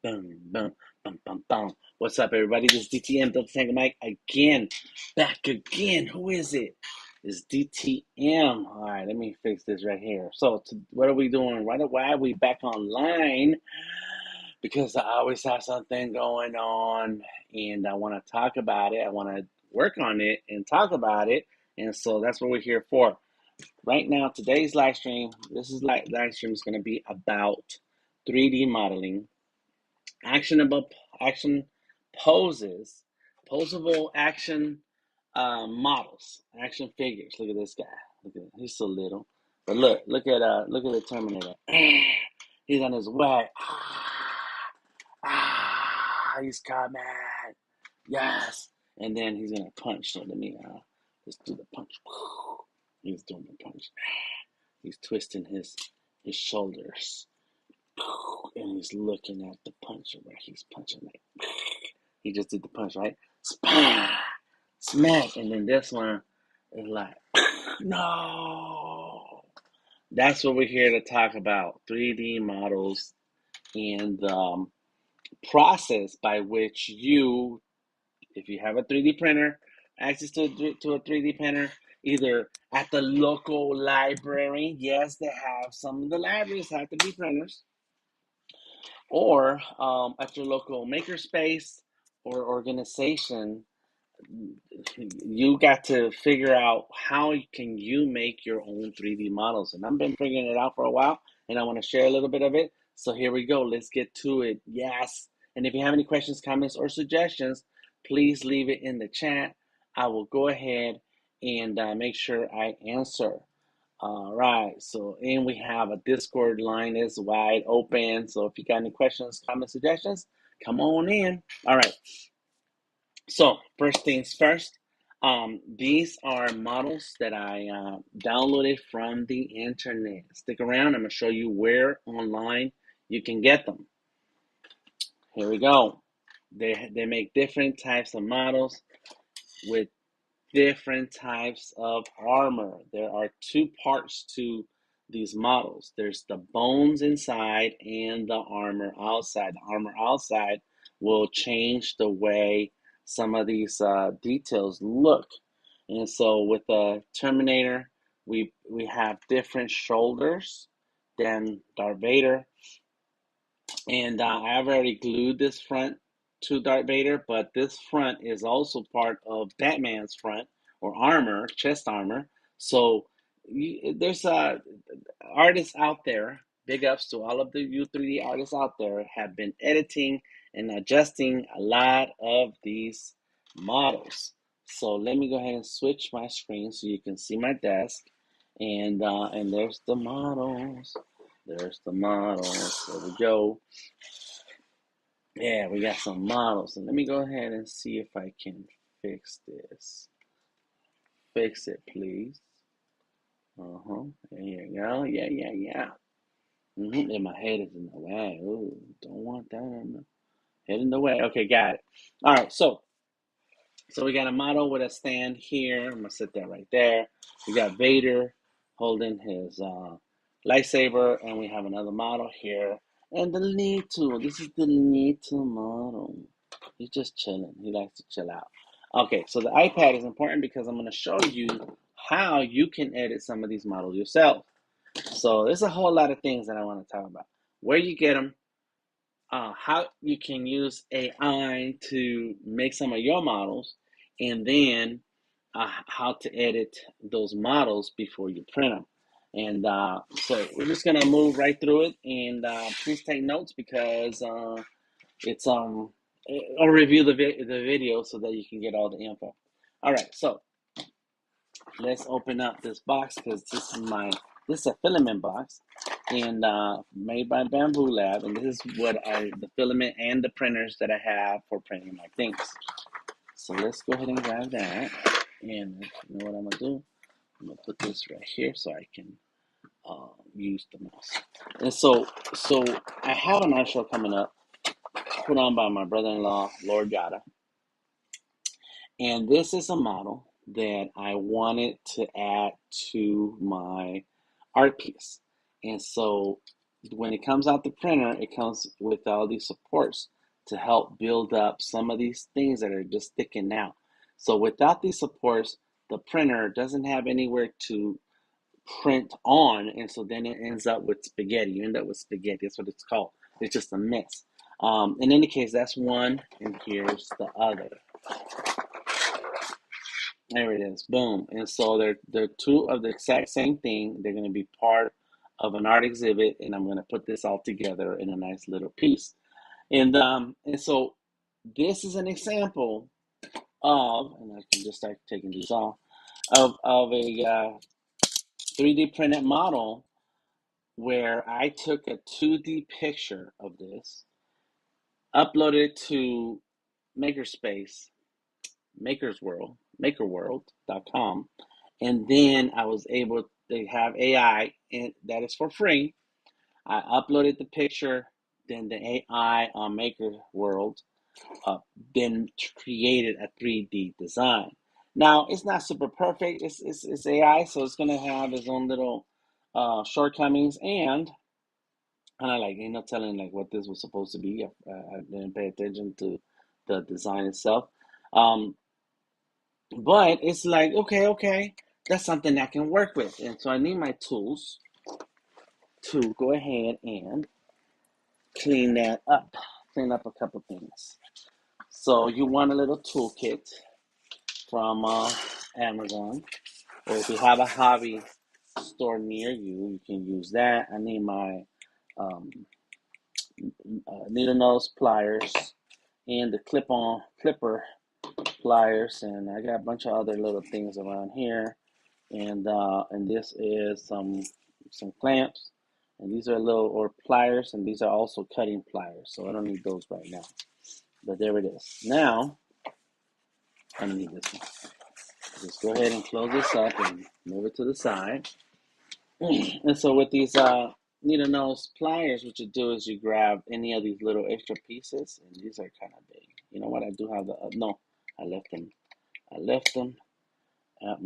Boom, boom, bum, bum, bum. What's up, everybody? This is DTM, Double Tango Mike, again. Back again. Who is it? It's DTM. All right, let me fix this right here. So, what are we doing? Why are we back online? Because I always have something going on, and I want to talk about it. I want to work on it and talk about it. And so, that's what we're here for. Right now, today's live stream, live stream is going to be about 3D modeling, actionable action poses, posable action models, action figures. Look at this guy. Look at him. He's so little, but look at the Terminator. He's on his way. He's coming. Yes, and then he's gonna punch. So let me just do the punch. He's doing the punch. He's twisting his shoulders. And he's looking at the puncher where he's punching like he just did the punch, right? Spam, smack, and then this one is like no. That's what we're here to talk about: 3D models and the process by which you, if you have a 3D printer, access to a 3D printer, either at the local library. Yes, they have some of the libraries have 3D printers, or at your local makerspace or organization. You got to figure out how can you make your own 3D models. And I've been figuring it out for a while, and I want to share a little bit of it. So here we go. Let's get to it. Yes. And if you have any questions, comments, or suggestions, please leave it in the chat. I will go ahead and make sure I answer. All right, so and we have a Discord line is wide open. So if you got any questions, comments, suggestions, come on in. All right. So first things first, these are models that I downloaded from the internet. Stick around. I'm gonna show you where online you can get them. Here we go. They make different types of models with different types of armor. There are two parts to these models. There's the bones inside and the armor outside. The armor outside will change the way some of these details look. And so with the Terminator, we have different shoulders than Darth Vader. And I've already glued this front to Darth Vader, but this front is also part of Batman's front or armor, chest armor. So there's artists out there. Big ups to all of the U3D artists out there have been editing and adjusting a lot of these models. So let me go ahead and switch my screen so you can see my desk. And there's the models. There's the models. There we go. Yeah, we got some models. And let me go ahead and see if I can fix this. Fix it, please. There you go. Yeah. And my head is in the way. Ooh, don't want that in the head in the way. Okay, got it. All right, so we got a model with a stand here. I'm gonna sit that right there. We got Vader holding his lightsaber, and we have another model here. And the lead tool. This is the lead tool model. He's just chilling. He likes to chill out. Okay, so the iPad is important because I'm gonna show you how you can edit some of these models yourself. So there's a whole lot of things that I want to talk about. Where you get them, how you can use AI to make some of your models, and then how to edit those models before you print them. And so we're just gonna move right through it, and please take notes because it's I'll review the video so that you can get all the info. All right, so let's open up this box because this is a filament box and made by Bamboo Lab, and this is what the filament and the printers that I have for printing my things. So let's go ahead and grab that, and you know what I'm gonna do? I'm gonna put this right here so I can use the mouse. And so I have an art show coming up, put on by my brother-in-law, Lord Yada, and this is a model that I wanted to add to my art piece. And so when it comes out the printer, it comes with all these supports to help build up some of these things that are just sticking out. So without these supports, the printer doesn't have anywhere to print on, and so then it ends up with spaghetti. You end up with spaghetti. That's what it's called. It's just a mess. In any case, that's one, and here's the other. There it is. Boom. And so they're two of the exact same thing. They're going to be part of an art exhibit, and I'm going to put this all together in a nice little piece. And so this is an example of, and I can just start taking these off, of a 3D printed model where I took a 2D picture of this, uploaded it to Makerspace, makerworld.com, and then I was able to have AI, and that is for free. I uploaded the picture, then the AI on Maker World then created a 3D design. Now it's not super perfect. It's AI, so it's gonna have its own little shortcomings, and kind of like telling like what this was supposed to be. I didn't pay attention to the design itself, um, but it's like okay, that's something I can work with, and so I need my tools to go ahead and clean that up, clean up a couple things. So you want a little toolkit from Amazon, or if you have a hobby store near you, you can use that. I need my um, needle nose pliers and the clipper pliers, and I got a bunch of other little things around here. And this is some clamps, and these are little or pliers, and these are also cutting pliers. So I don't need those right now. But there it is. Now I don't need this one. Just go ahead and close this up and move it to the side. And so with these needle nose pliers, what you do is you grab any of these little extra pieces, and these are kind of big. You know what? I do have the no, I left them. I left them at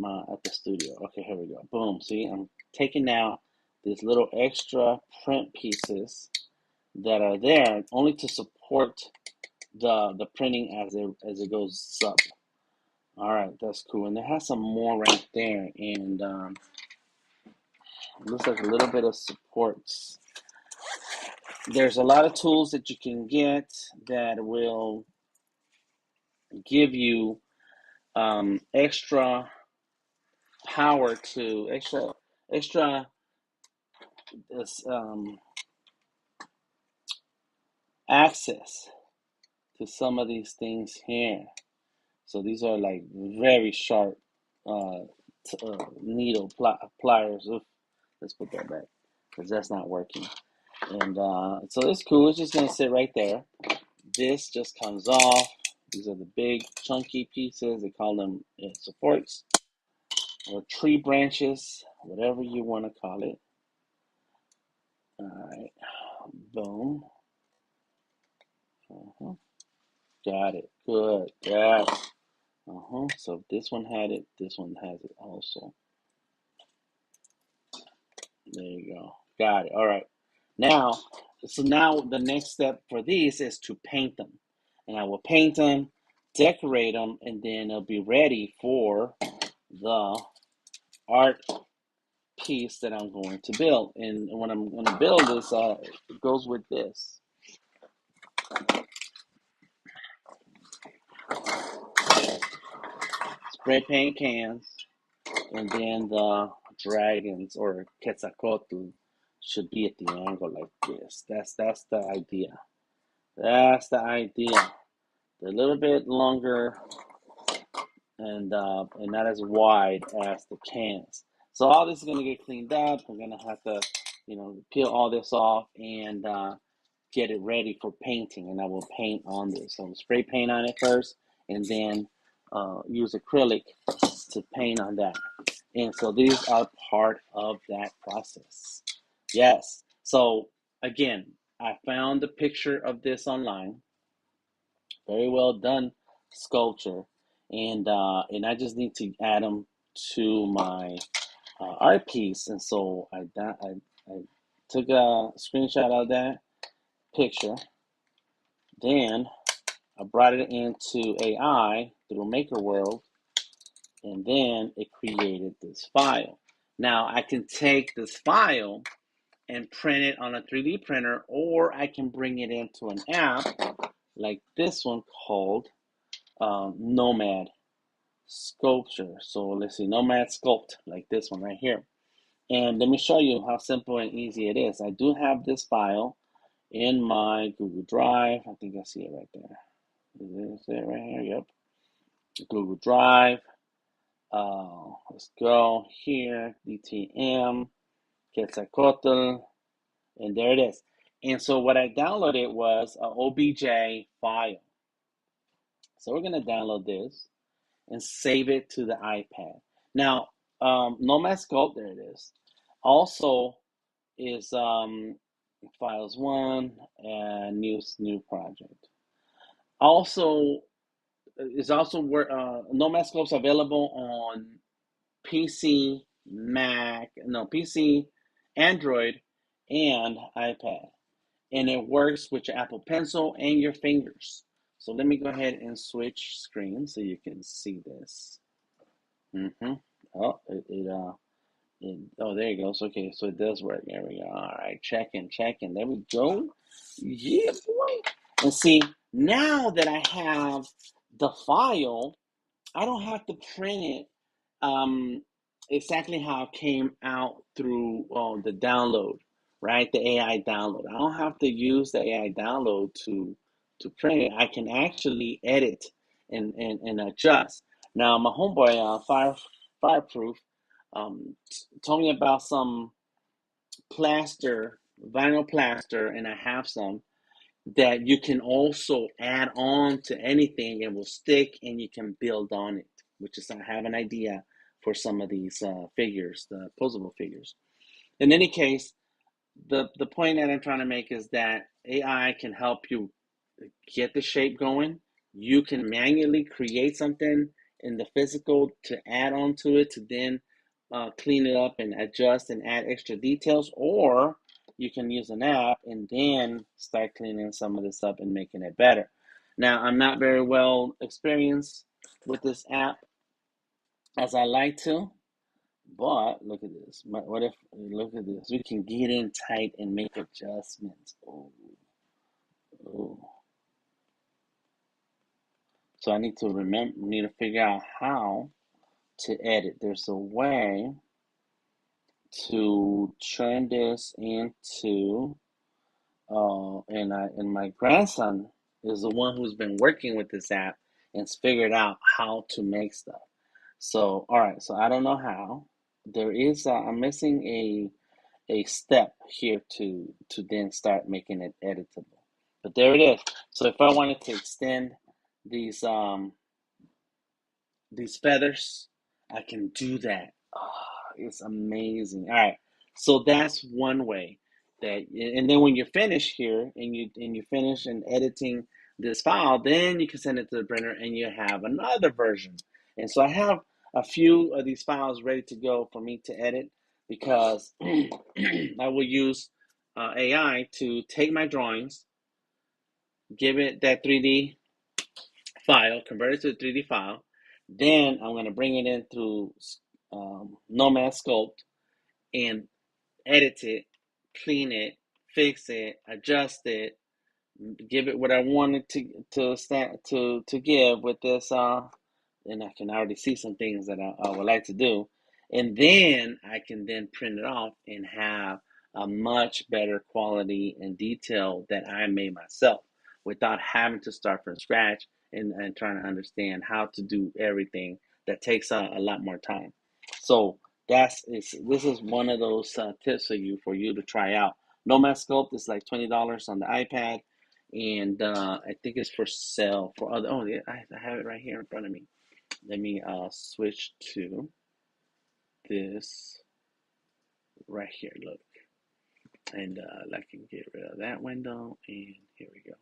the studio. Okay, here we go. Boom. See, I'm taking out these little extra print pieces that are there only to support the printing as it goes up. All right, that's cool. And it has some more right there, and it looks like a little bit of supports. There's a lot of tools that you can get that will give you extra power to extra this access to some of these things here. So these are like very sharp needle pliers. Oof, let's put that back because that's not working. And so it's cool. It's just gonna sit right there. This just comes off. These are the big chunky pieces. They call them supports or tree branches, whatever you want to call it. All right, boom. Uh-huh. Got it. Good. Got it. Uh-huh. So if this one had it, this one has it also. There you go. Got it. All right. Now, so now the next step for these is to paint them. And I will paint them, decorate them, and then they'll be ready for the art piece that I'm going to build. And what I'm going to build is, it goes with this. Spray paint cans, and then the dragons or Quetzalcoatl should be at the angle like this. That's the idea. That's the idea. They're a little bit longer and not as wide as the cans. So all this is gonna get cleaned up. I'm gonna have to, peel all this off and get it ready for painting. And I will paint on this. So I'll spray paint on it first, and then use acrylic to paint on that. And so these are part of that process. Yes. So again, I found the picture of this online. Very well done sculpture, and I just need to add them to my art piece. And so I took a screenshot of that picture. Then I brought it into AI through Maker World, and then it created this file. Now I can take this file and print it on a 3D printer, or I can bring it into an app like this one called Nomad Sculpture. So let's see, Nomad Sculpt, like this one right here. And let me show you how simple and easy it is. I do have this file in my Google Drive. I think I see it right there. Is it right here? Yep. Google Drive. Let's go here. DTM, Quetzalcoatl, and there it is. And so what I downloaded was a OBJ file. So we're going to download this and save it to the iPad. Now, Nomad Sculpt, there it is. Also is files one and new project. Also is also where Nomad Sculpt's available on PC, PC, Android, and iPad. And it works with your Apple Pencil and your fingers. So let me go ahead and switch screens so you can see this. Oh, oh, there you go. So, okay, so it does work. There we go. All right, checking. There we go. Yeah, boy. And see, now that I have the file, I don't have to print it exactly how it came out through the download, right? The AI download. I don't have to use the AI download to print it. I can actually edit and adjust. Now, my homeboy, Fireproof, told me about some plaster, vinyl plaster, and I have some that you can also add on to anything. It will stick and you can build on it, which is I have an idea for some of these figures, the posable figures. In any case, the point that I'm trying to make is that AI can help you get the shape going. You can manually create something in the physical to add on to it to then clean it up and adjust and add extra details, or you can use an app and then start cleaning some of this up and making it better. Now, I'm not very well experienced with this app as I like to, but look at this. What if, look at this, we can get in tight and make adjustments. Oh. So I need to figure out how to edit. There's a way to turn this into, and my grandson is the one who's been working with this app and figured out how to make stuff. So, all right, so I don't know how. There is, I'm missing a step here to then start making it editable. But there it is. So if I wanted to extend these feathers, I can do that. Oh, it's amazing. All right, so that's one way that, and then when you're finished here and you finish and editing this file, then you can send it to the printer and you have another version. And so I have a few of these files ready to go for me to edit because I will use AI to take my drawings, give it that 3D file, convert it to a 3D file. Then I'm going to bring it in through Nomad Sculpt and edit it, clean it, fix it, adjust it, give it what I wanted to give with this. And I can already see some things that I would like to do. And then I can then print it off and have a much better quality and detail that I made myself without having to start from scratch and trying to understand how to do everything that takes a lot more time. So this is one of those tips for you to try out. Nomad Sculpt is like $20 on the iPad, and I think it's for sale for other. Oh, yeah, I have it right here in front of me. Let me switch to this right here. Look, and I can get rid of that window, and here we go.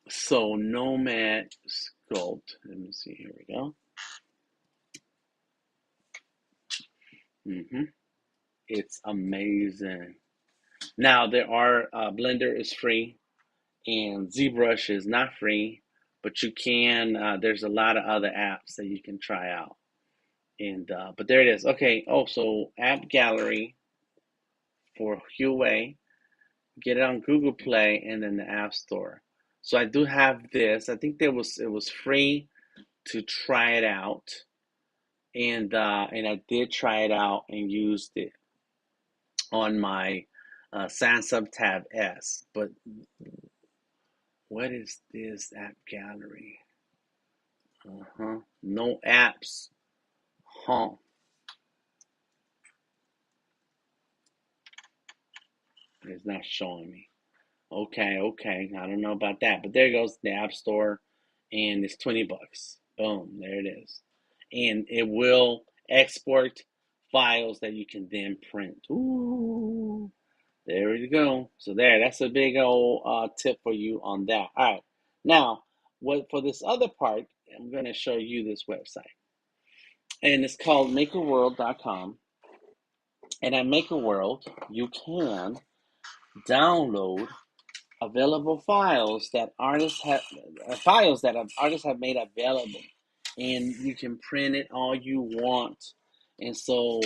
So Nomad Sculpt. Let me see. Here we go. It's amazing. Now there are Blender is free and ZBrush is not free, but you can. There's a lot of other apps that you can try out. And but there it is. Okay. Oh, so App Gallery for Huawei. Get it on Google Play and then the App Store. So I do have this. I think it was free to try it out, and I did try it out and used it on my Samsung Tab S. But what is this App Gallery? No apps. Huh. It's not showing me. Okay. I don't know about that, but there goes the App Store, and it's $20. Boom, there it is, and it will export files that you can then print. Ooh, there you go. So that's a big old tip for you on that. All right, now what for this other part, I'm going to show you this website, and it's called MakerWorld.com. And at MakerWorld, you can download available files that artists have made available, and you can print it all you want. And so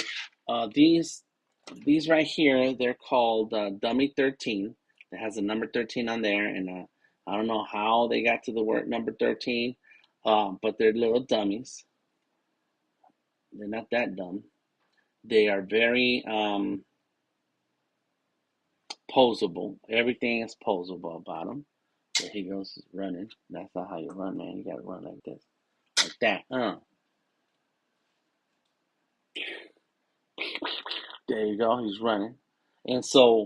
these right here, they're called Dummy 13. It has a number 13 on there, and I don't know how they got to the word number 13, but they're little dummies. They're not that dumb. They are very posable. Everything is posable about them. There he goes running. That's not how you run, man. You gotta run like this, like that. There you go. He's running, and so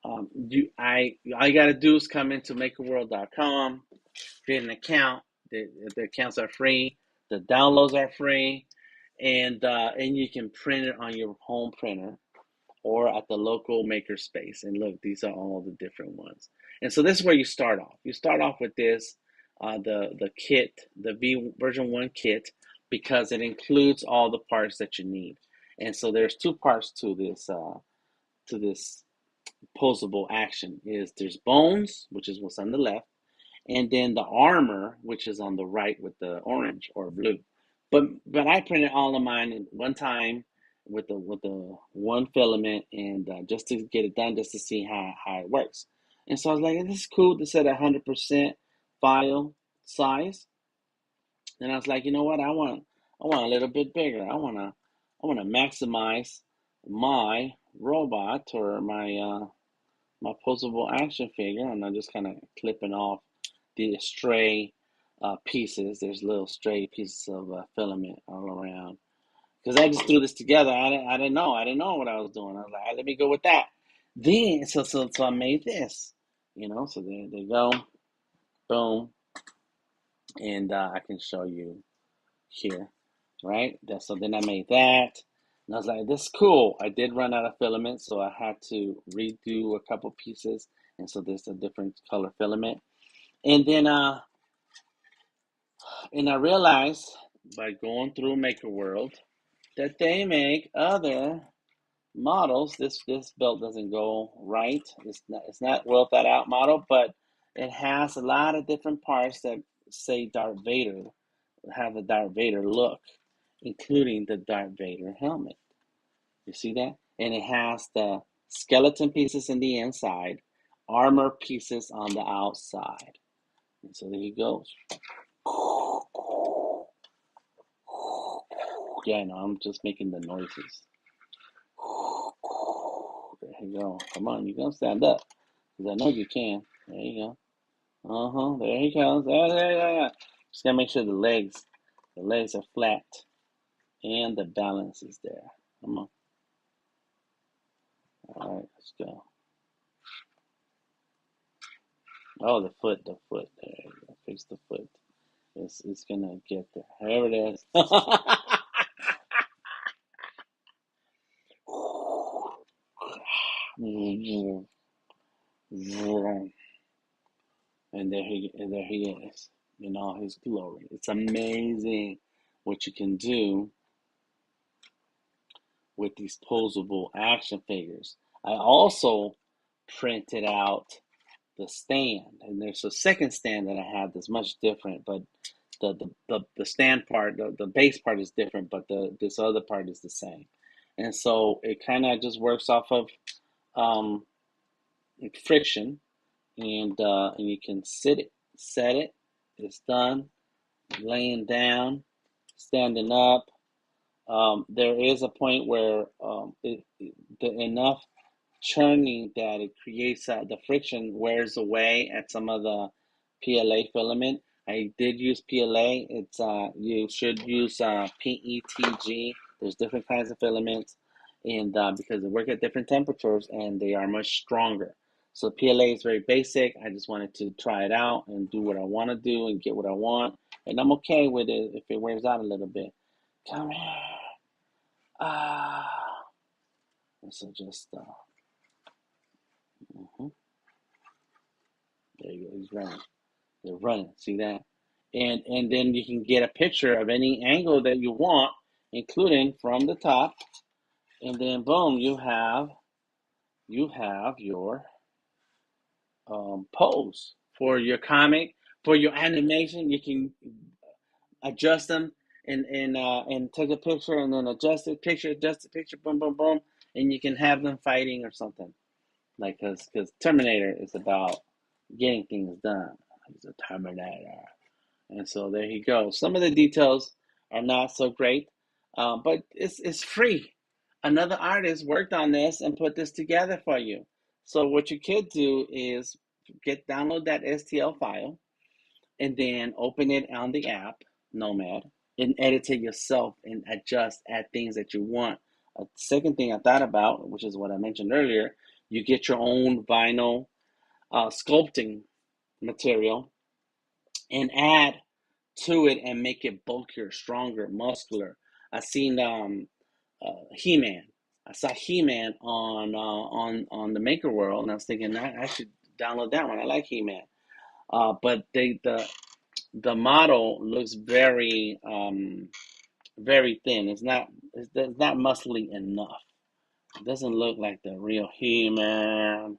all you gotta do is come into MakerWorld.com, create an account. The accounts are free. The downloads are free, and you can print it on your home printer or at the local makerspace. And look, these are all the different ones. And so this is where you start off. You start off with this, the kit, the V version 1 kit, because it includes all the parts that you need. And so there's two parts to this posable action. Is there's bones, which is what's on the left, and then the armor, which is on the right with the orange or blue. But I printed all of mine in one time with the one filament, and just to get it done, just to see how it works. And so I was like, this is cool. This at 100% file size. And I was like, you know what? I want a little bit bigger. I want to maximize my robot or my posable action figure, and I'm just kind of clipping off the stray pieces. There's little stray pieces of filament all around. Because I just threw this together. I didn't know. I didn't know what I was doing. I was like, let me go with that. Then, so I made this. So there they go. Boom. And I can show you here, right? So then I made that. And I was like, this is cool. I did run out of filament, so I had to redo a couple pieces. And so there's a different color filament. And then and I realized by going through Maker World that they make other models. This belt doesn't go right. It's not well thought out model, but it has a lot of different parts that say Darth Vader, have the Darth Vader look, including the Darth Vader helmet. You see that? And it has the skeleton pieces in the inside, armor pieces on the outside. And so there he goes. Yeah, no, I'm just making the noises. There you go. Come on, you gonna stand up. Because I know you can. There you go. There he goes. There. Just gotta make sure the legs are flat and the balance is there. Come on. All right, let's go. Oh, the foot. There you go. Fix the foot. It's gonna get there. There it is. And there he is in all his glory. It's amazing what you can do with these posable action figures. I also printed out the stand. And there's a second stand that I have that's much different, but the stand part, the base part is different, but this other part is the same. And so it kind of just works off of um, friction, and you can set it. It's done. Laying down, standing up. There is a point where the enough churning that it creates the friction wears away at some of the PLA filament. I did use PLA. It's you should use PETG. There's different kinds of filaments, and because they work at different temperatures and they are much stronger. So PLA is very basic. I just wanted to try it out and do what I want to do and get what I want, and I'm okay with it if it wears out a little bit. Come here. Ah. And so just mhm. There you go. He's running. They're running. See that? And then you can get a picture of any angle that you want, including from the top. And then boom, you have your pose for your comic, for your animation. You can adjust them and take a picture and then adjust the picture, boom, boom, boom, and you can have them fighting or something. Like, because Terminator is about getting things done. He's a Terminator. And so there you go. Some of the details are not so great, but it's free. Another artist worked on this and put this together for you. So what you could do is download that STL file and then open it on the app, Nomad, and edit it yourself and adjust, add things that you want. A second thing I thought about, which is what I mentioned earlier, you get your own vinyl sculpting material and add to it and make it bulkier, stronger, muscular. I seen He-Man. I saw He-Man on the Maker World, and I was thinking I should download that one. I like He-Man, but the model looks very thin. It's not muscly enough. It doesn't look like the real He-Man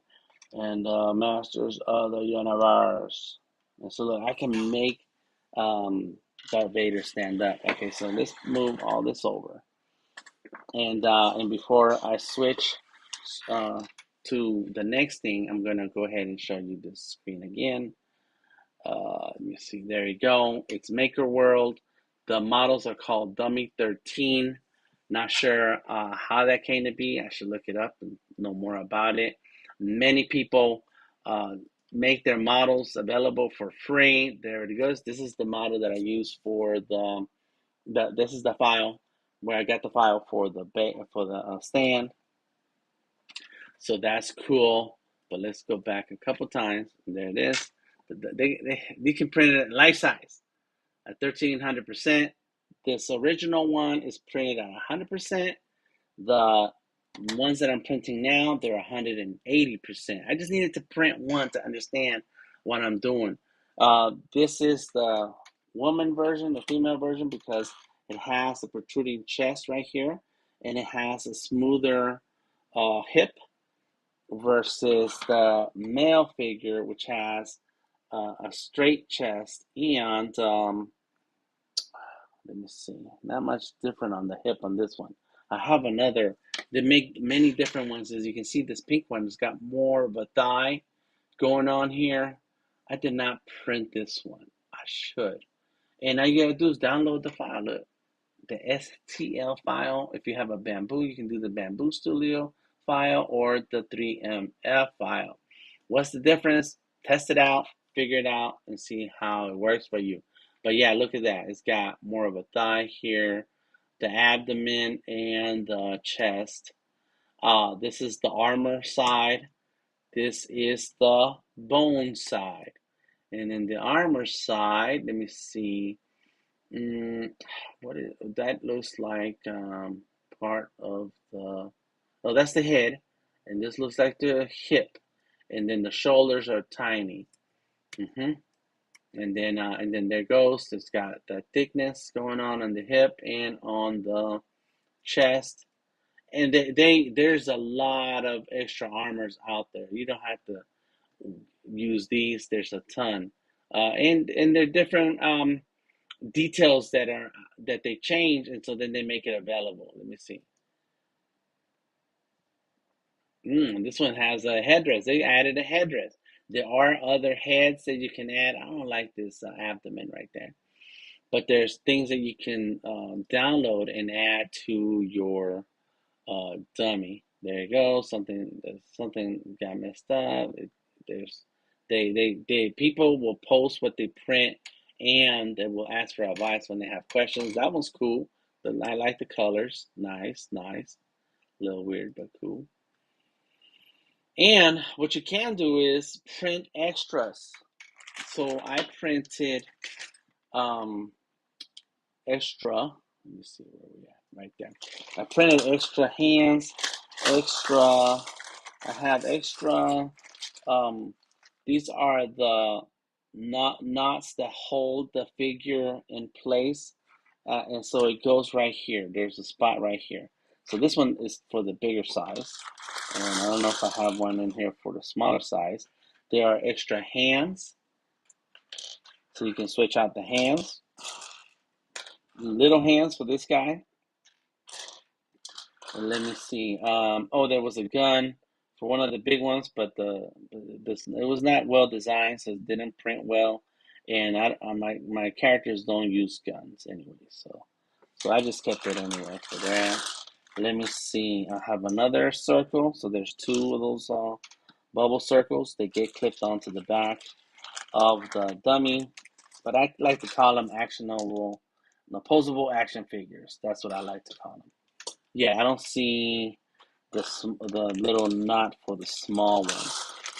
and Masters of the Universe. And so look, I can make um, Darth Vader stand up. Okay, so let's move all this over. And before I switch uh, to the next thing, I'm gonna go ahead and show you this screen again. Let me see. There you go. It's Maker World. The models are called Dummy 13. Not sure how that came to be. I should look it up and know more about it. Many people uh, make their models available for free. There it goes. This is the model that I use for this is the file where I got the file for the stand. So that's cool. But let's go back a couple times. There it is. They can print it life size at 1300%. This original one is printed at 100%. The ones that I'm printing now, they're 180%. I just needed to print one to understand what I'm doing. This is the woman version, the female version, because it has a protruding chest right here, and it has a smoother hip versus the male figure, which has a straight chest and let me see, not much different on the hip on this one. I have another. They make many different ones. As you can see, this pink one has got more of a thigh going on here. I did not print this one. I should. And all you gotta do is download the file. Look, the STL file. If you have a Bamboo, you can do the Bamboo Studio file or the 3MF file. What's the difference? Test it out, figure it out, and see how it works for you. But yeah, look at that. It's got more of a thigh here, the abdomen, and the chest. This is the armor side. This is the bone side. And then the armor side, let me see. Mm, what is that? Looks like part of the. Oh, that's the head, and this looks like the hip, and then the shoulders are tiny. hmm and then there goes. It's got the thickness going on the hip and on the chest, and there's a lot of extra armors out there. You don't have to use these. There's a ton, and there are different details that they change, and so then they make it available. Let me see. This one has a headdress. They added a headdress. There are other heads that you can add. I don't like this abdomen right there, but there's things that you can download and add to your dummy. There you go. Something got messed up. There's they people will post what they print, and they will ask for advice when they have questions. That one's cool. I like the colors. Nice, nice. A little weird, but cool. And what you can do is print extras. So I printed um, extra. Let me see where we at. Right there. I printed extra hands, extra. I have extra. Um, these are the knots that hold the figure in place, and so it goes right here. There's a spot right here. So this one is for the bigger size, and I don't know if I have one in here for the smaller size. There are extra hands, so you can switch out the hands. Little hands for this guy. And let me see. Oh, there was a gun for one of the big ones, but it was not well designed, so it didn't print well. And my characters don't use guns anyway, so I just kept it anyway for that. Let me see. I have another circle, so there's two of those bubble circles. They get clipped onto the back of the dummy, but I like to call them actionable, opposable action figures. That's what I like to call them. Yeah, I don't see the little knot for the small one,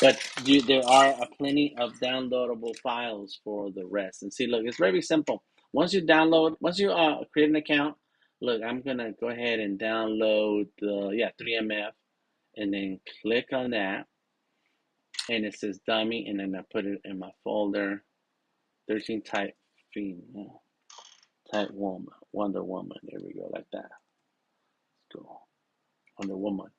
but there are plenty of downloadable files for the rest. And see, look, it's very simple. Once you create an account, look, I'm gonna go ahead and download the 3MF, and then click on that, and it says dummy, and then I put it in my folder. 13 type female, type woman, Wonder Woman. There we go, like that. Let's go, Wonder Woman.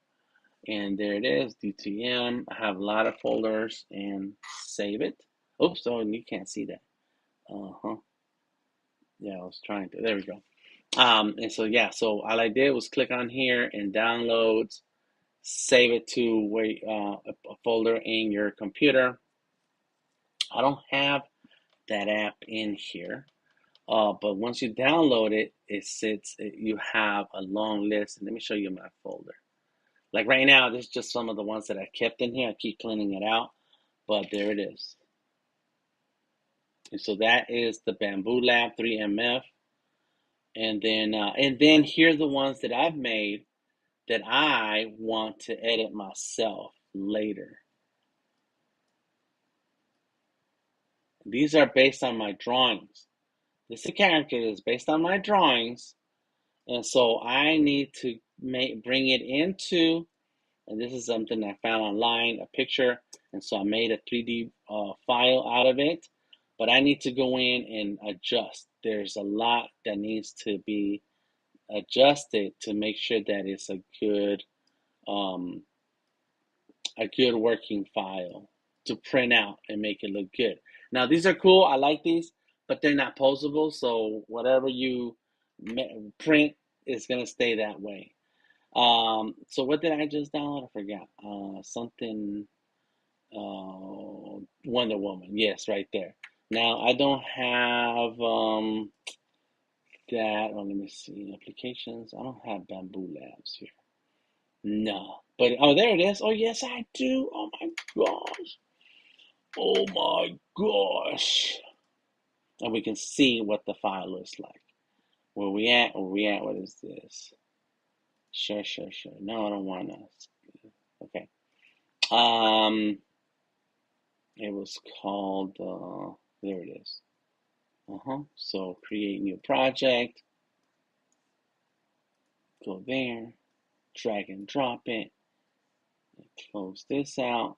And there it is, DTM. I have a lot of folders and save it. Oops, oh, you can't see that. Uh-huh. Yeah, I was trying to. There we go. And so yeah, so all I did was click on here and downloads, save it to where a folder in your computer. I don't have that app in here. But once you download it, you have a long list. And let me show you my folder. Like right now, this is just some of the ones that I kept in here. I keep cleaning it out, but there it is. And so that is the Bamboo Lab 3MF. And then here are the ones that I've made that I want to edit myself later. These are based on my drawings. This character is based on my drawings, and so I need to bring it into. And this is something I found online, a picture, and so I made a 3D file out of it. But I need to go in and adjust. There's a lot that needs to be adjusted to make sure that it's um, a good working file to print out and make it look good. Now these are cool. I like these, but they're not posable. So whatever you print is gonna stay that way. So what did I just download? I forgot. Something. Wonder Woman. Yes, right there. Now I don't have that. Oh, let me see. Applications. I don't have Bamboo Labs here. No. But oh, there it is. Oh, yes, I do. Oh my gosh. Oh my gosh. And we can see what the file looks like. Where we at? Where we at? What is this? Sure, sure, sure. No, I don't want to. Okay. It was called. There it is. So create new project. Go there. Drag and drop it. Close this out.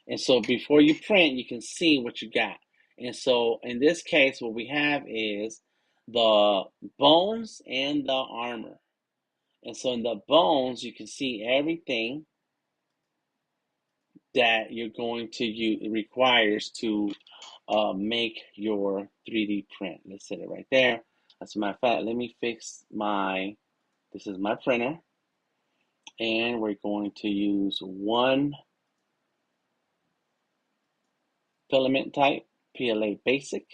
And so before you print, you can see what you got. And so in this case, what we have is the bones and the armor. And so in the bones, you can see everything that you're going to use, it requires to make your 3D print. Let's set it right there. As a matter of fact, let me fix this is my printer, and we're going to use one filament type, PLA basic.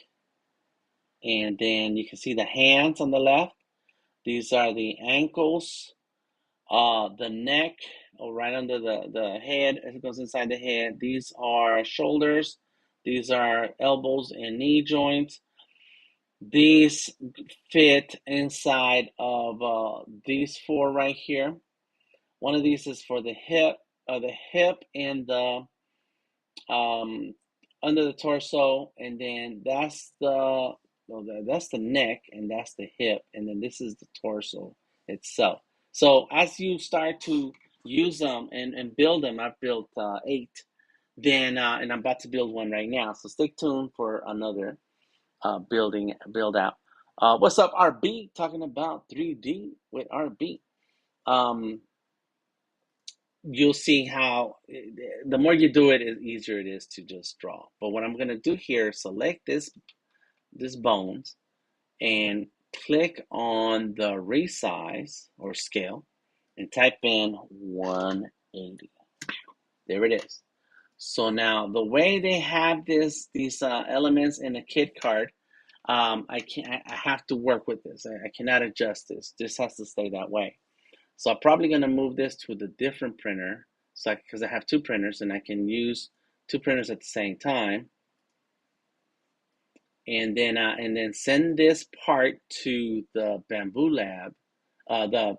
And then you can see the hands on the left. These are the ankles, the neck, or right under the head, it goes inside the head. These are shoulders. These are elbows and knee joints. These fit inside of these four right here. One of these is for the hip, and the um, under the torso, and then that's the neck, and that's the hip, and then this is the torso itself. So as you start to use them and build them, I've built 8, then and I'm about to build one right now. So stay tuned for another build out. What's up, RB? Talking about 3D with RB. Um, you'll see how the more you do it, the easier it is to just draw. But what I'm going to do here, select this bones and click on the resize or scale and type in 180. There it is. So now the way they have these elements in a kit card, I have to work with this. I cannot adjust this. This has to stay that way. So I'm probably going to move this to the different printer, because I have 2 printers and I can use 2 printers at the same time. And then send this part to the Bamboo Lab, the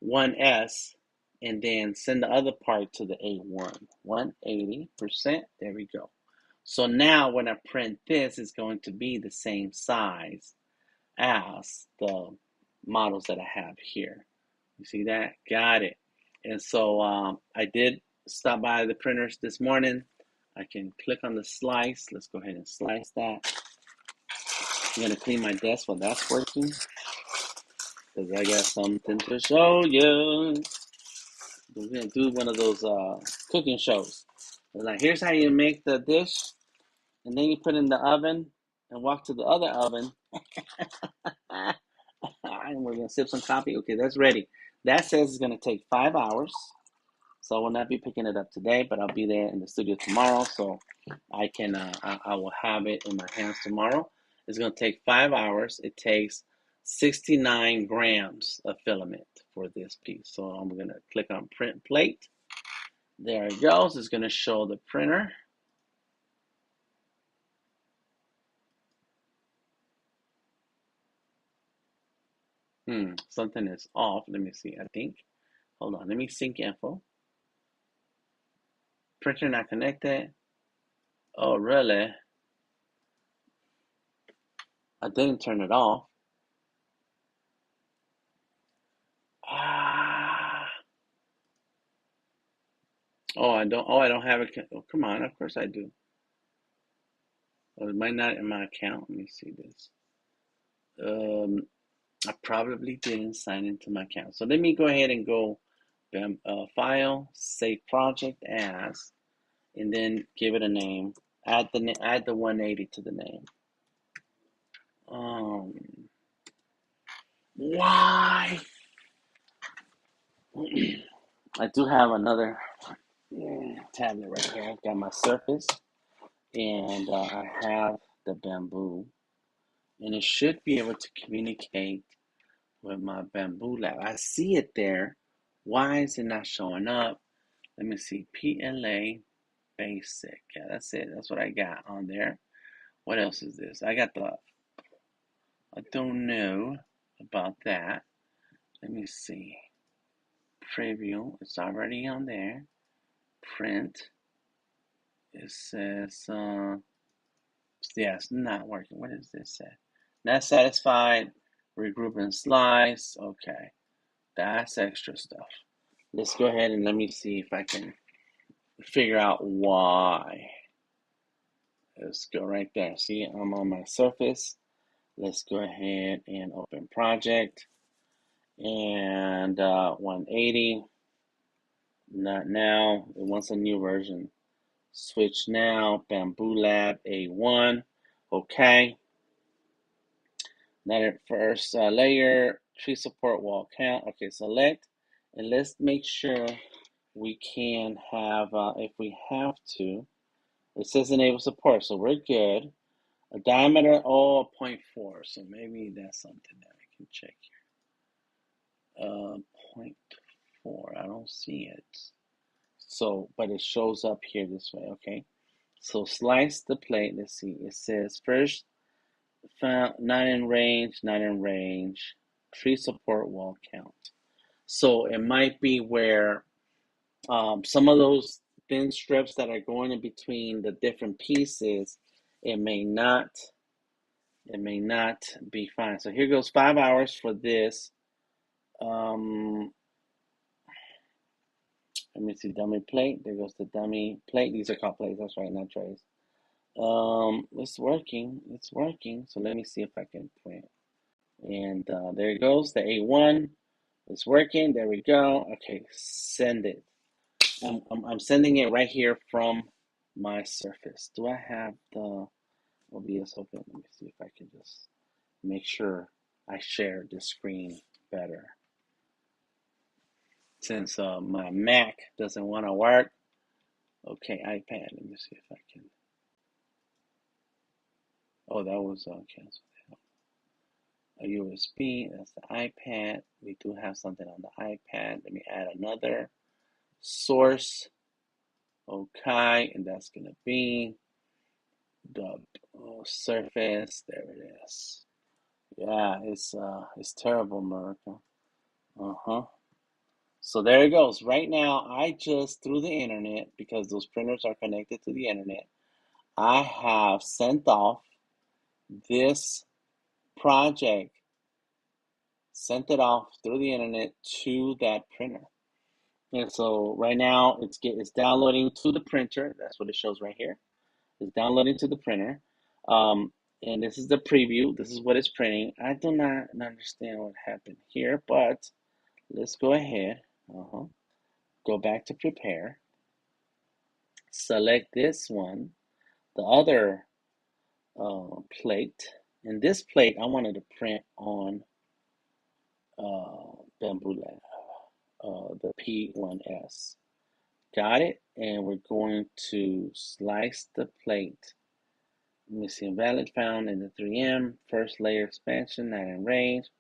P1S, and then send the other part to the A1. 180%. There we go. So now when I print this, it's going to be the same size as the models that I have here. You see that? Got it. And so I did stop by the printers this morning. I can click on the slice. Let's go ahead and slice that. I'm going to clean my desk while that's working, because I got something to show you. We're going to do one of those cooking shows. Like, here's how you make the dish, and then you put it in the oven and walk to the other oven. And we're going to sip some coffee. Okay, that's ready. That says it's going to take 5 hours. So I will not be picking it up today, but I'll be there in the studio tomorrow. So I can, I will have it in my hands tomorrow. It's going to take 5 hours. It takes 69 grams of filament for this piece. So I'm going to click on print plate. There it goes. It's going to show the printer. Something is off. Let me see. I think. Hold on. Let me sync info. Printer not connected. Oh, really? I didn't turn it off. Oh, I don't. Oh, I don't have it. Oh, come on. Of course I do. Oh, it might not in my account. Let me see this. I probably didn't sign into my account. So let me go ahead and go file, save project as, and then give it a name. Add the 180 to the name. Why? I do have another tablet right here. I've got my Surface, and I have the Bamboo, and it should be able to communicate with my Bamboo Lab. I see it there. Why is it not showing up? Let me see. PLA basic. Yeah, that's it. That's what I got on there. What else is this? I don't know about that. Let me see. Preview. It's already on there. Print. It says, yeah, it's not working. What does this say? Not satisfied. Regroup and slice. Okay. That's extra stuff. Let's go ahead and let me see if I can figure out why. Let's go right there. See, I'm on my Surface. Let's go ahead and open project. and 180. Not now. It wants a new version. Switch now. Bamboo Lab A1. Okay. Now first layer, tree support wall count. Okay, select, and let's make sure we can have, if we have to, it says enable support, so we're good. A diameter, 0.4, so maybe that's something that I can check here. 0.4, I don't see it. So, but it shows up here this way, okay? So slice the plate, let's see, it says first, found, not in range, not in range, tree support wall count. So it might be where some of those thin strips that are going in between the different pieces, it may not be fine. So here goes 5 hours for this. Let me see, dummy plate. There goes the dummy plate. These are called plates. That's right, not trays. It's working. It's working. So let me see if I can print. And there it goes. The A1 is working. There we go. Okay, send it. I'm sending it right here from my Surface. Do I have the OBS open? Let me see if I can just make sure I share the screen better. Since my Mac doesn't want to work. Okay, iPad. Let me see if I can. Oh, that was canceled. A USB. That's the iPad. We do have something on the iPad. Let me add another source. Okay, and that's gonna be the Surface. There it is. Yeah, it's terrible, America. So there it goes. Right now, I just through the internet, because those printers are connected to the internet, I have sent off this project, sent it off through the internet to that printer. And so right now it's downloading to the printer. That's what it shows right here. It's downloading to the printer. And this is the preview. This is what it's printing. I do not understand what happened here, but let's go ahead. Go back to prepare. Select this one, the other plate. And this plate I wanted to print on Bamboo Lab, the P1S. Got it? And we're going to slice the plate. Let me see, invalid found in the 3M, first layer expansion, not in range.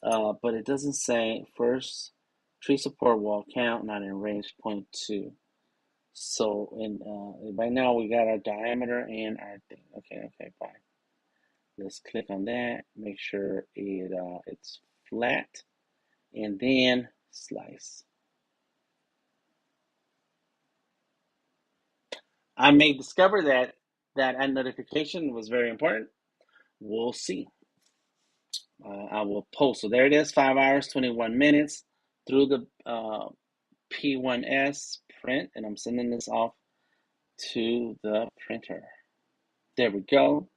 But it doesn't say first tree support wall count, not in range, 0.2. So right now we got our diameter and our thing. Okay, fine. Let's click on that, make sure it's flat, and then slice. I may discover that that notification was very important. We'll see. I will post. So there it is, 5 hours, 21 minutes through the P1S print, and I'm sending this off to the printer. There we go,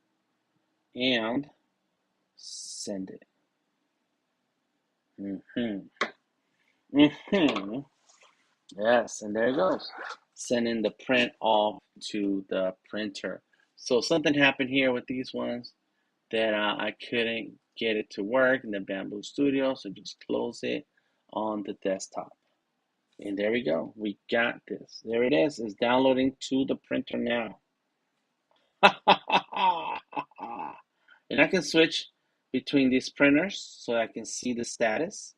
and send it. Yes, and there it goes. Sending the print off to the printer. So something happened here with these ones that I couldn't get it to work in the Bamboo Studio, so just close it on the desktop. And there we go. We got this. There it is. It's downloading to the printer now. And I can switch between these printers so I can see the status.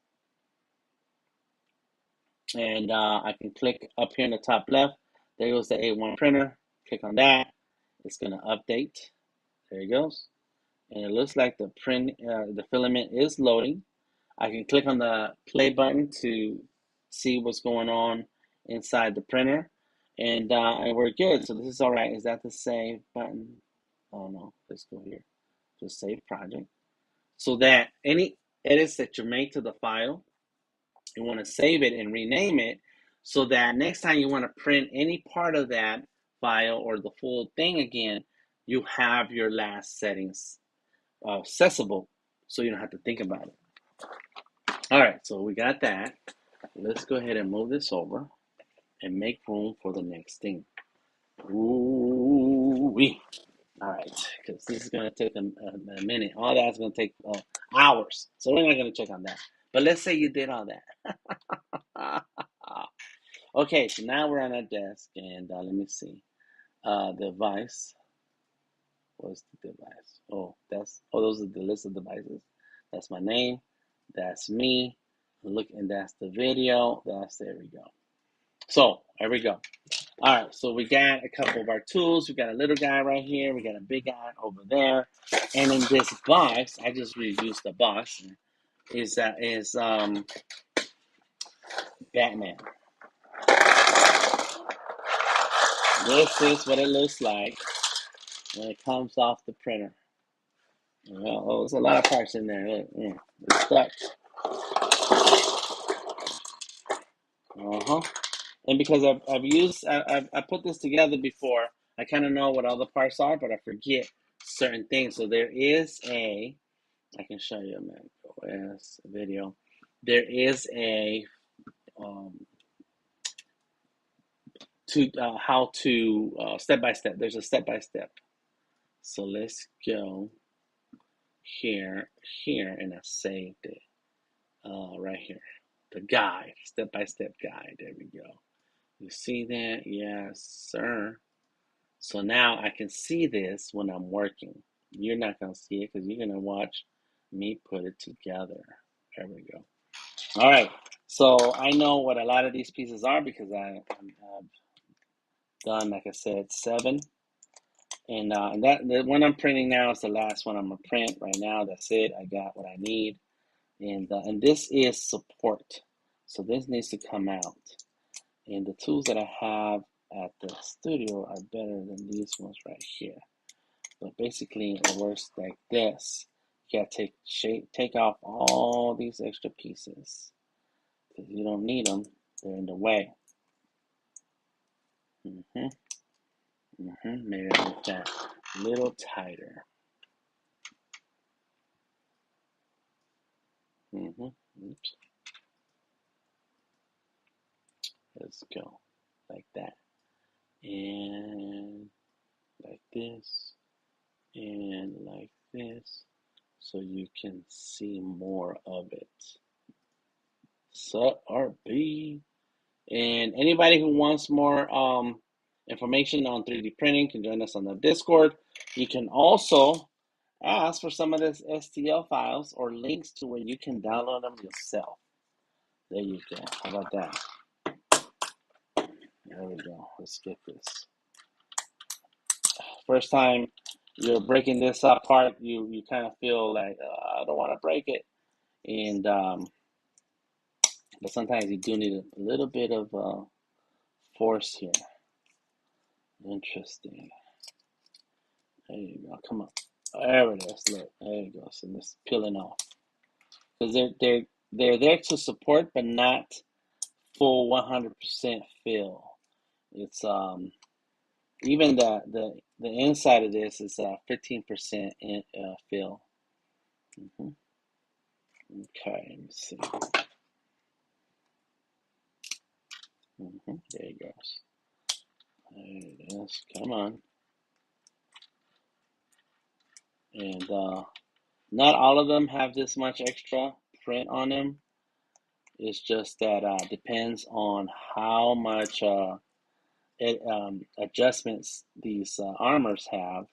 And I can click up here in the top left. There goes the A1 printer. Click on that. It's going to update. There it goes. And it looks like the the filament is loading. I can click on the play button to see what's going on inside the printer. And we're good. So this is all right. Is that the save button? Oh no, let's go here. Just save project. So that any edits that you make to the file, you want to save it and rename it so that next time you want to print any part of that file or the full thing again, you have your last settings accessible so you don't have to think about it. All right, so we got that. Let's go ahead and move this over and make room for the next thing. Ooh-wee. All right, because this is going to take a minute. All that's going to take hours. So we're not going to check on that. But let's say you did all that. Okay, so now we're on our desk, and let me see. Device. What's the device? Those are the list of devices. That's my name. That's me. Look, and that's the video. There we go. So, there we go. All right, so we got a couple of our tools. We got a little guy right here. We got a big guy over there. And in this box, I just reused the box. Is Batman. This is what it looks like when it comes off the printer. Well, there's a lot of parts in there. Look, it's stuck. And because I put this together before, I kind of know what all the parts are, but I forget certain things. So there is I can show you a Mac OS video. There is a how to step by step. There's a step by step. So let's go here, and I saved it right here. The guide, step by step guide. There we go. You see that? Yes, sir. So now I can see this when I'm working. You're not going to see it because you're going to watch me put it together. There we go. All right. So I know what a lot of these pieces are because I've done, like I said, 7. And the one I'm printing now is the last one I'm going to print right now. That's it. I got what I need. And this is support. So this needs to come out. And the tools that I have at the studio are better than these ones right here. But basically, it works like this. You gotta take off all these extra pieces because you don't need them. They're in the way. Maybe I make that a little tighter. Oops. Let's go like that, and like this, and like this, so you can see more of it. Sup, RB. And anybody who wants more information on 3D printing can join us on the Discord. You can also ask for some of this STL files or links to where you can download them yourself. There you go. How about that? There we go. Let's get this. First time you're breaking this apart, you kind of feel like, I don't want to break it. And but sometimes you do need a little bit of force here. Interesting. There you go. Come on. There it is. Look. There you go. So it's peeling off. Because they're there to support, but not full 100% fill. It's even the inside of this is 15% fill. Okay. Let me see. There it goes. There it is. Come on. And not all of them have this much extra print on them. It's just that depends on how much adjustments these armors have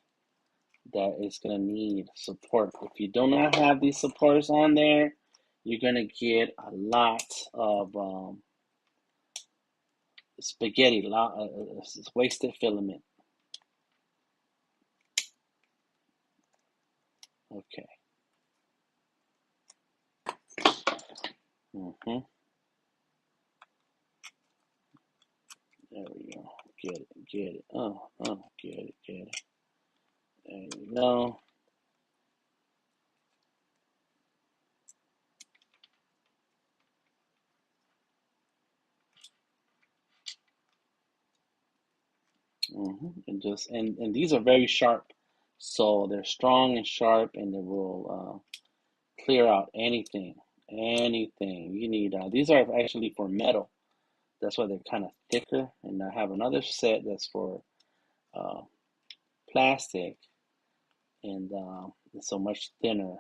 that it's going to need support. If you do not have these supports on there, you're going to get a lot of spaghetti, wasted filament. Okay. There we go. Get it. Oh, get it. There we go. And these are very sharp, so they're strong and sharp, and they will clear out anything. anything. You need, these are actually for metal. That's why they're kind of thicker. And I have another set that's for uh, plastic, and it's so much thinner,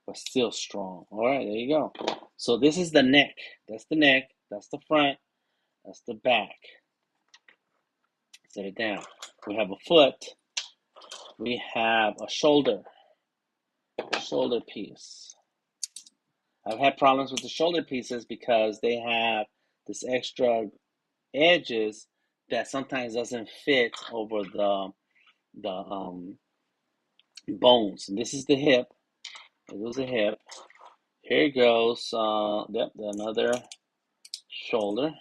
but still strong. All right, there you go. So this is the neck. That's the neck. That's the front. That's the back. Set it down. We have a foot. We have a shoulder piece. I've had problems with the shoulder pieces because they have this extra edges that sometimes doesn't fit over the bones. And this is the hip. It was the hip. Here goes. Yep, another shoulder.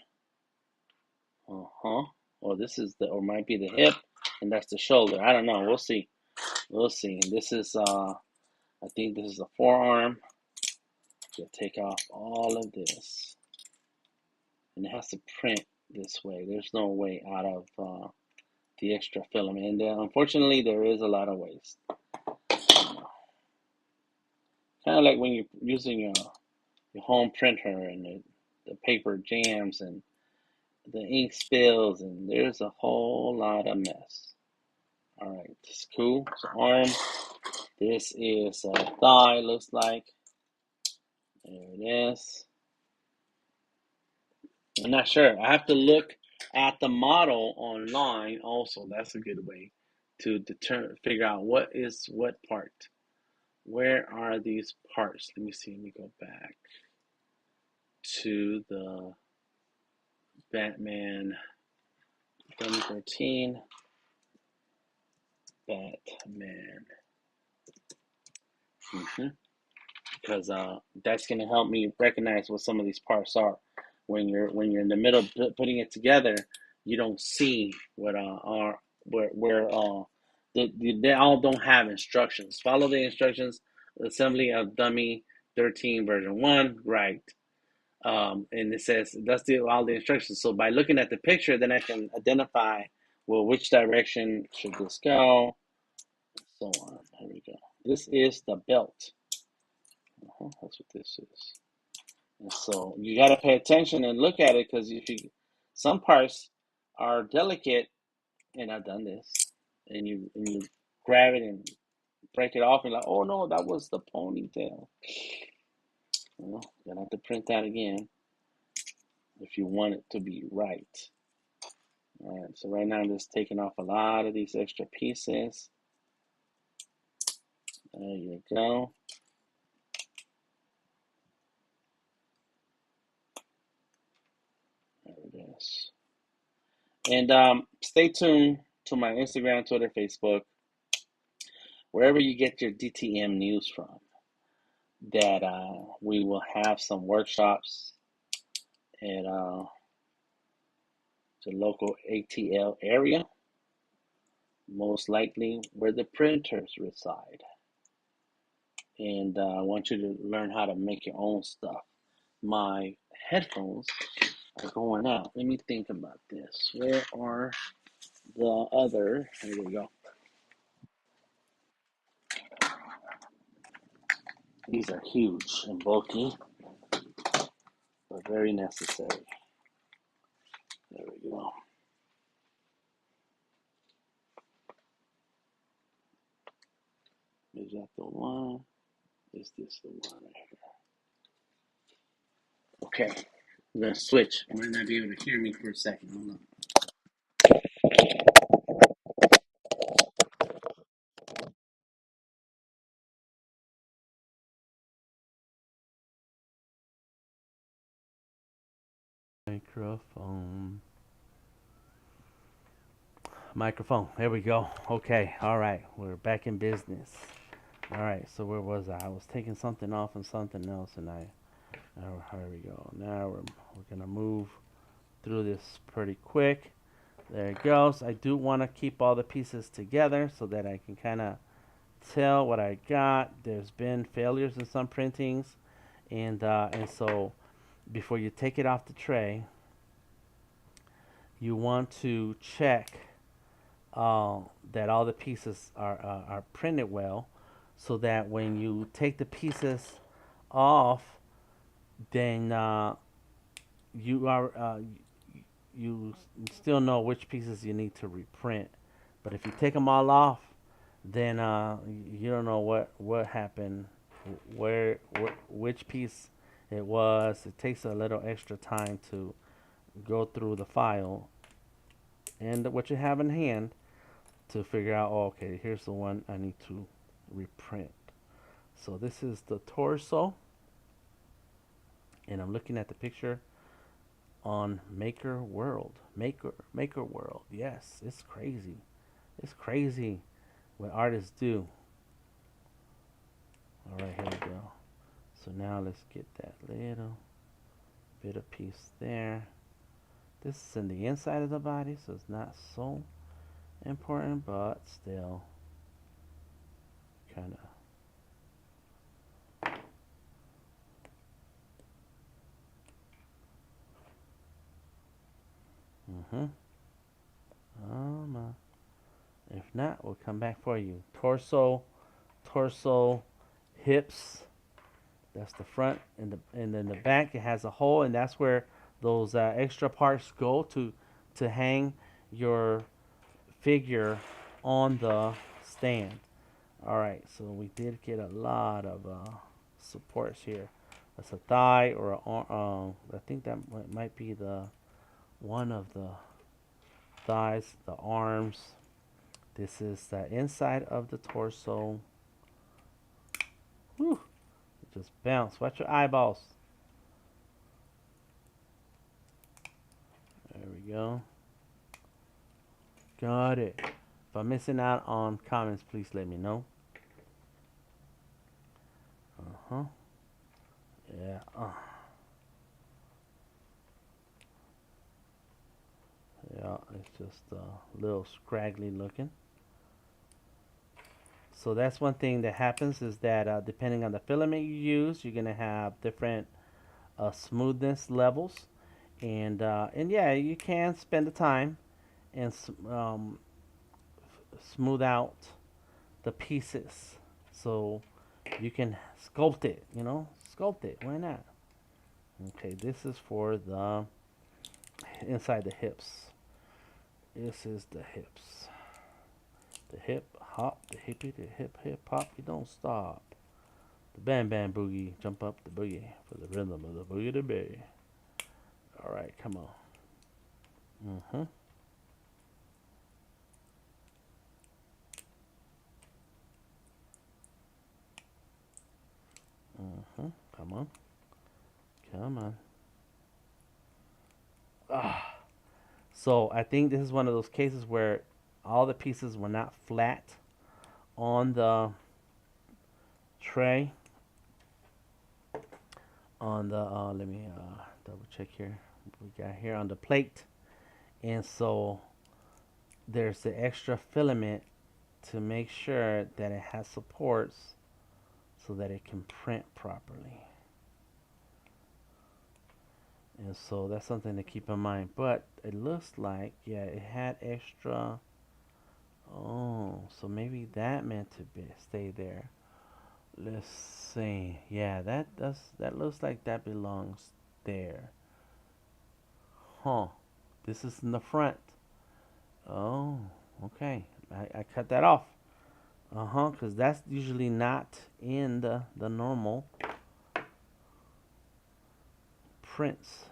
Or this is or might be the hip, and that's the shoulder. I don't know. We'll see. We'll see. And this is I think this is a forearm. You'll take off all of this, and it has to print this way. There's no way out of the extra filament, and unfortunately, there is a lot of waste. Kind of like when you're using your home printer and the paper jams and the ink spills, and there's a whole lot of mess. All right, it's cool. It's an arm. This is a thigh, looks like. There it is. I'm not sure. I have to look at the model online also. That's a good way to figure out what is what part. Where are these parts? Let me see. Let me go back to the Batman 2013. Batman. Because that's going to help me recognize what some of these parts are. When you're in the middle putting it together, you don't see what are where they all don't have instructions. Follow the instructions. Assembly of dummy 13 version 1, right? And it says that's all the instructions. So by looking at the picture, then I can identify, well, which direction should this go, so on. Here we go. This is the belt. That's what this is. And so you got to pay attention and look at it, because some parts are delicate, and I've done this, and you grab it and break it off, and like, oh no, that was the ponytail. Well, you're gonna have to print that again if you want it to be right. All right, so right now I'm just taking off a lot of these extra pieces. There you go. There it is. And stay tuned to my Instagram, Twitter, Facebook, wherever you get your DTM news from, that we will have some workshops at the local ATL area, most likely where the printers reside. And I want you to learn how to make your own stuff. My headphones are going out. Let me think about this. Where are the other? Here we go. These are huge and bulky, but very necessary. There we go. Is that the one? Is this the one right here? Okay, I'm gonna switch. You might not be able to hear me for a second. Hold on. Microphone. There we go. Okay. All right. We're back in business. All right. So where was I? I was taking something off and something else, and here we go. Now we're gonna move through this pretty quick. There it goes. I do want to keep all the pieces together so that I can kind of tell what I got. There's been failures in some printings, and so before you take it off the tray, you want to check that all the pieces are printed well, so that when you take the pieces off, then you are you still know which pieces you need to reprint. But if you take them all off, then you don't know what happened, which piece it was. It takes a little extra time to go through the file and what you have in hand to figure out. Oh, okay, here's the one I need to reprint. So this is the torso, and I'm looking at the picture on Maker World. Maker World. Yes, it's crazy. It's crazy what artists do. All right, here we go. So now let's get that little bit of piece there. This is in the inside of the body, so it's not so important, but still kind of. Oh my. If not, we'll come back for you. Torso, hips. That's the front, and then the back. It has a hole, and that's where those extra parts go to hang your figure on the stand. All right, so we did get a lot of supports here. That's a thigh or a arm. I think that might be the one of the thighs, the arms. This is the inside of the torso. Whew. It just bounce. Watch your eyeballs. There we go. Got it. If I'm missing out on comments, please let me know. Uh-huh. Yeah. Yeah, it's just a little scraggly looking. So that's one thing that happens is that depending on the filament you use, you're gonna have different smoothness levels, and yeah, you can spend the time and smooth out the pieces so you can sculpt it. Sculpt it. Why not? Okay, this is for the inside the hips. This is the hips. The hip hop, the hippie, the hip hop. You don't stop. The bam bam boogie, jump up the boogie for the rhythm of the boogie to be. All right, come on. Mhm. Mhm. Come on. Come on. Ah. So I think this is one of those cases where all the pieces were not flat on the tray. On the let me double check here. We got here on the plate, and so there's the extra filament to make sure that it has supports so that it can print properly. And so that's something to keep in mind. But it looks like, yeah, it had extra. Oh, so maybe that meant to stay there. Let's see. Yeah, that looks like that belongs there. Huh. This is in the front. Oh, okay. I cut that off. Uh-huh, because that's usually not in the normal prints.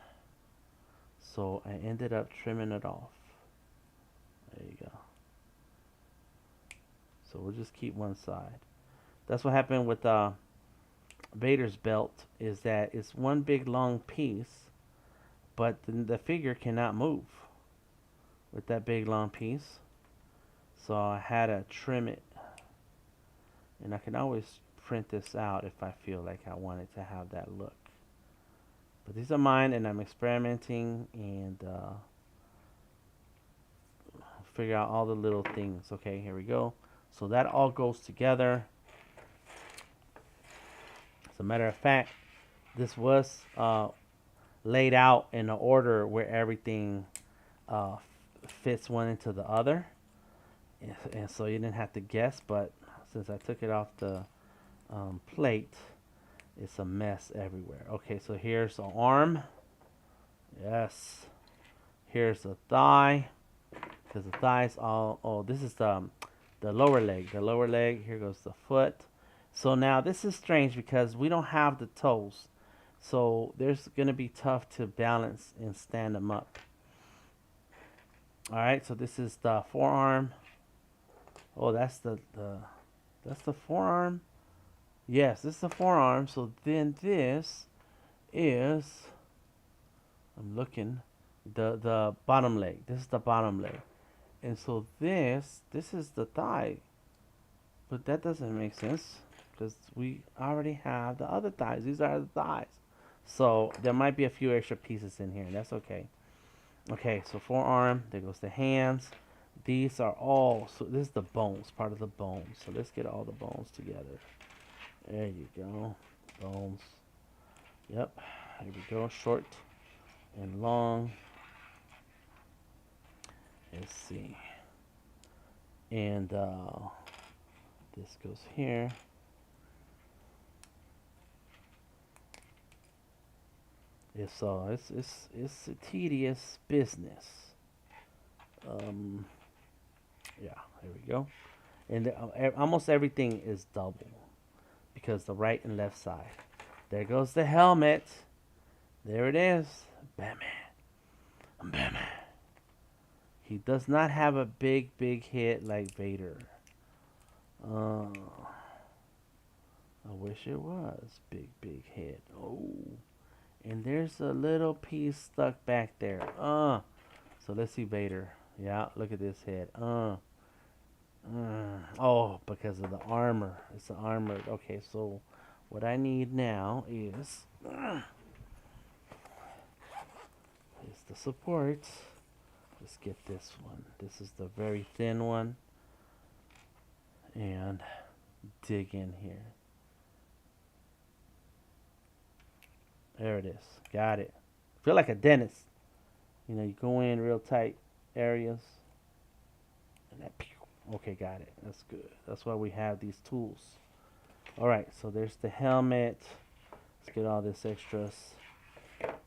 So I ended up trimming it off. There you go. So we'll just keep one side. That's what happened with Vader's belt, is that it's one big long piece, but the figure cannot move with that big long piece. So I had to trim it, and I can always print this out if I feel like I wanted to have that look. But these are mine, and I'm experimenting and figure out all the little things. Okay, here we go. So that all goes together. As a matter of fact, this was laid out in an order where everything uh, fits one into the other, and so you didn't have to guess. But since I took it off the plate, It's a mess everywhere. Okay, so here's the arm. Yes. Here's the thigh. Because the thighs all. Oh, this is the lower leg. The lower leg. Here goes the foot. So now this is strange because we don't have the toes. So there's gonna be tough to balance and stand them up. All right. So this is the forearm. Oh, that's the forearm. Yes, this is the forearm. So then this is, I'm looking, the bottom leg. This is the bottom leg. And so this is the thigh. But that doesn't make sense because we already have the other thighs. These are the thighs. So there might be a few extra pieces in here. That's okay. Okay, so forearm. There goes the hands. These are all, so this is the bones, part of the bones. So let's get all the bones together. There you go. Bones. Yep. Here we go. Short and long. Let's see. And this goes here. It's a tedious business. Um, yeah, there we go. And almost everything is double because the right and left side. There goes the helmet. There it is. Batman. I'm Batman. He does not have a big head like Vader. Uh, I wish it was big head. Oh, and there's a little piece stuck back there. So let's see Vader. Yeah, look at this head. Oh, because of the armor. It's the armor. Okay, so what I need now is the support. Let's get this one. This is the very thin one. And dig in here. There it is. Got it. Feel like a dentist. You know, you go in real tight areas. And that, okay, got it. That's good. That's why we have these tools. All right, so there's the helmet. Let's get all this extras.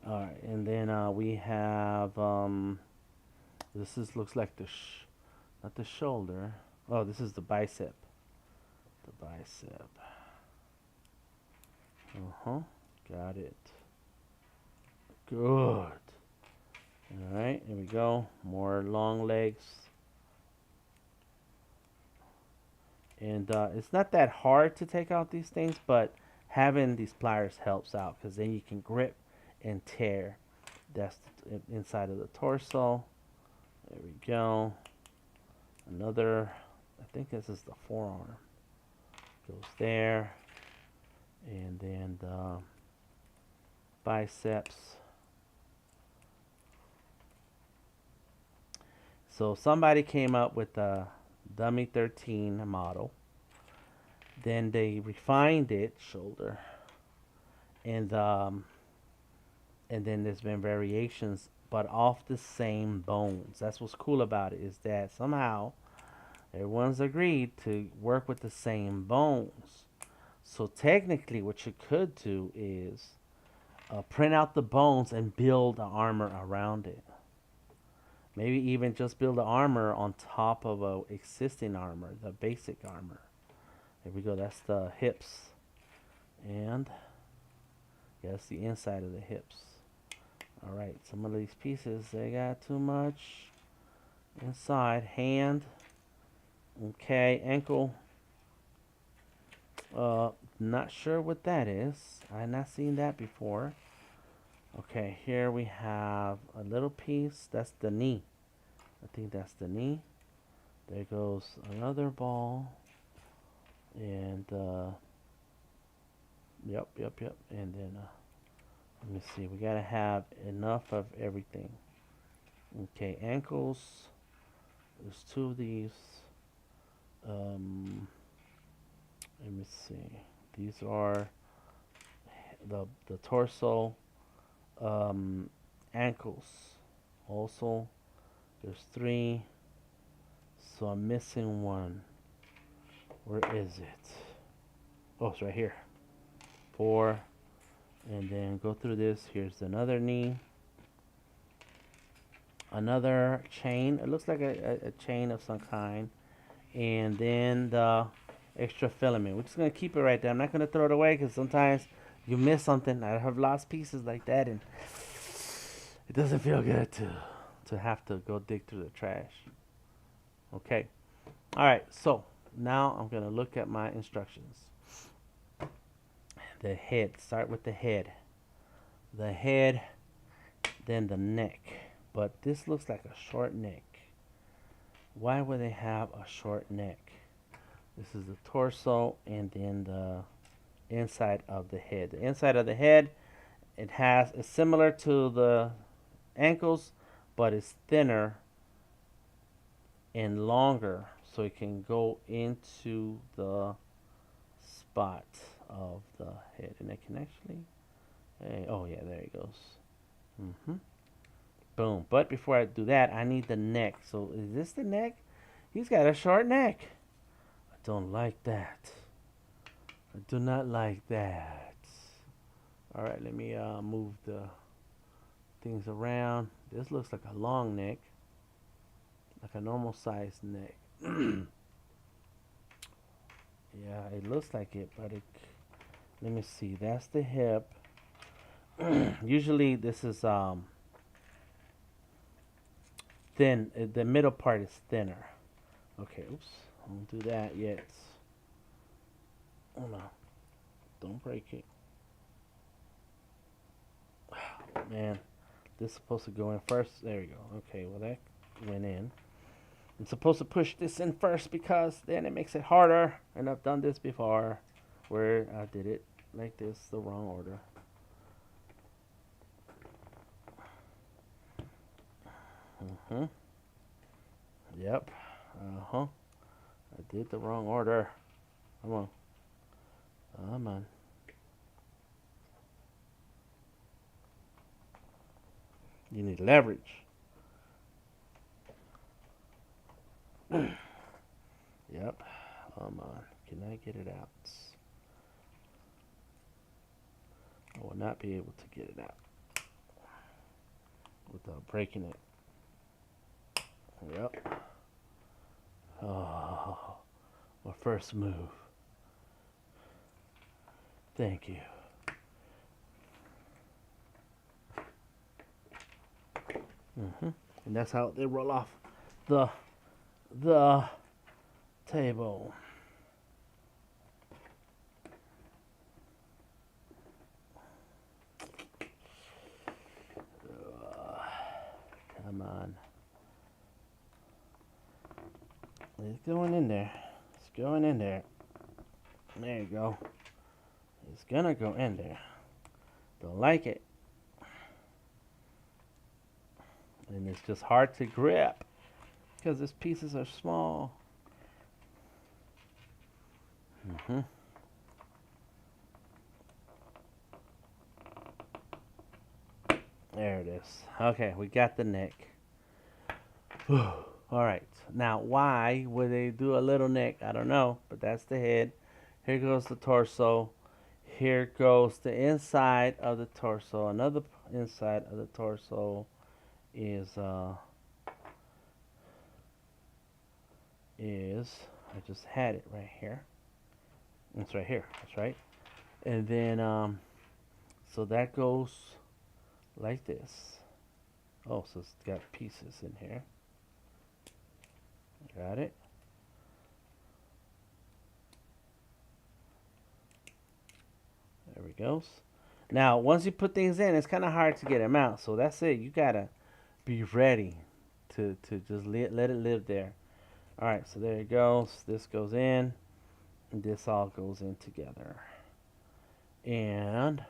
All right, and then we have this is looks like not the shoulder. Oh, this is the bicep. The bicep. Uh-huh. Got it. Good. All right, here we go. More long legs. And it's not that hard to take out these things, but having these pliers helps out because then you can grip and tear. That's inside of the torso. There we go. Another, I think this is the forearm. Goes there. And then the biceps. So somebody came up with the dummy 13 model. Then they refined it, shoulder. And and then there's been variations but off the same bones. That's what's cool about it is that somehow everyone's agreed to work with the same bones. So technically what you could do is print out the bones and build the armor around it. Maybe even just build the armor on top of a existing armor, the basic armor. There we go. That's the hips. And yeah, that's the inside of the hips. Alright, some of these pieces, they got too much inside. Hand. Okay, ankle. Not sure what that is. I have not seen that before. Okay, here we have a little piece. That's the knee. I think that's the knee. There goes another ball. And, yep. And then, let me see. We gotta have enough of everything. Okay, ankles. There's two of these. Um, let me see. These are the torso, ankles. Also, there's three. So I'm missing one. Where is it? Oh, it's right here. 4, and then go through this. Here's another knee, another chain. It looks like a chain of some kind, and then the extra filament. We're just gonna keep it right there. I'm not gonna throw it away because sometimes you miss something. I have lost pieces like that, and it doesn't feel good to have to go dig through the trash. Okay. All right. So now I'm gonna look at my instructions. The head. Start with the head. The head, then the neck. But this looks like a short neck. Why would they have a short neck? This is the torso and then the inside of the head. The inside of the head, it's similar to the ankles, but it's thinner and longer, so it can go into the spot of the head, and it can actually. Oh yeah, there it goes. Boom. But before I do that, I need the neck. So is this the neck? He's got a short neck. I don't like that. I do not like that. All right, let me move the things around. This looks like a long neck, like a normal sized neck. Yeah, it looks like it, but let me see. That's the hip. Usually this is thin. The middle part is thinner. Okay, oops. I won't do that yet. Oh no. Don't break it. Oh, man, this is supposed to go in first. There we go. Okay, well that went in. I'm supposed to push this in first because then it makes it harder. And I've done this before where I did it like this, the wrong order. Yep. I did the wrong order. Come on. Come on. You need leverage. Yep. Come on. Can I get it out? I will not be able to get it out without breaking it. Yep. Oh, my first move. Thank you. And that's how they roll off the table. Come on. It's going in there. It's going in there. There you go. It's gonna go in there. Don't like it. And it's just hard to grip because these pieces are small. There it is. Okay, we got the neck. All right. Now, why would they do a little neck? I don't know, but that's the head. Here goes the torso. Here goes the inside of the torso. Another inside of the torso is I just had it right here. It's right here. That's right. And then so that goes like this. Oh, so it's got pieces in here. Got it. There we go. Now, once you put things in, it's kind of hard to get them out. So that's it. You gotta be ready to just let it live there. All right. So there it goes. This goes in, and this all goes in together. And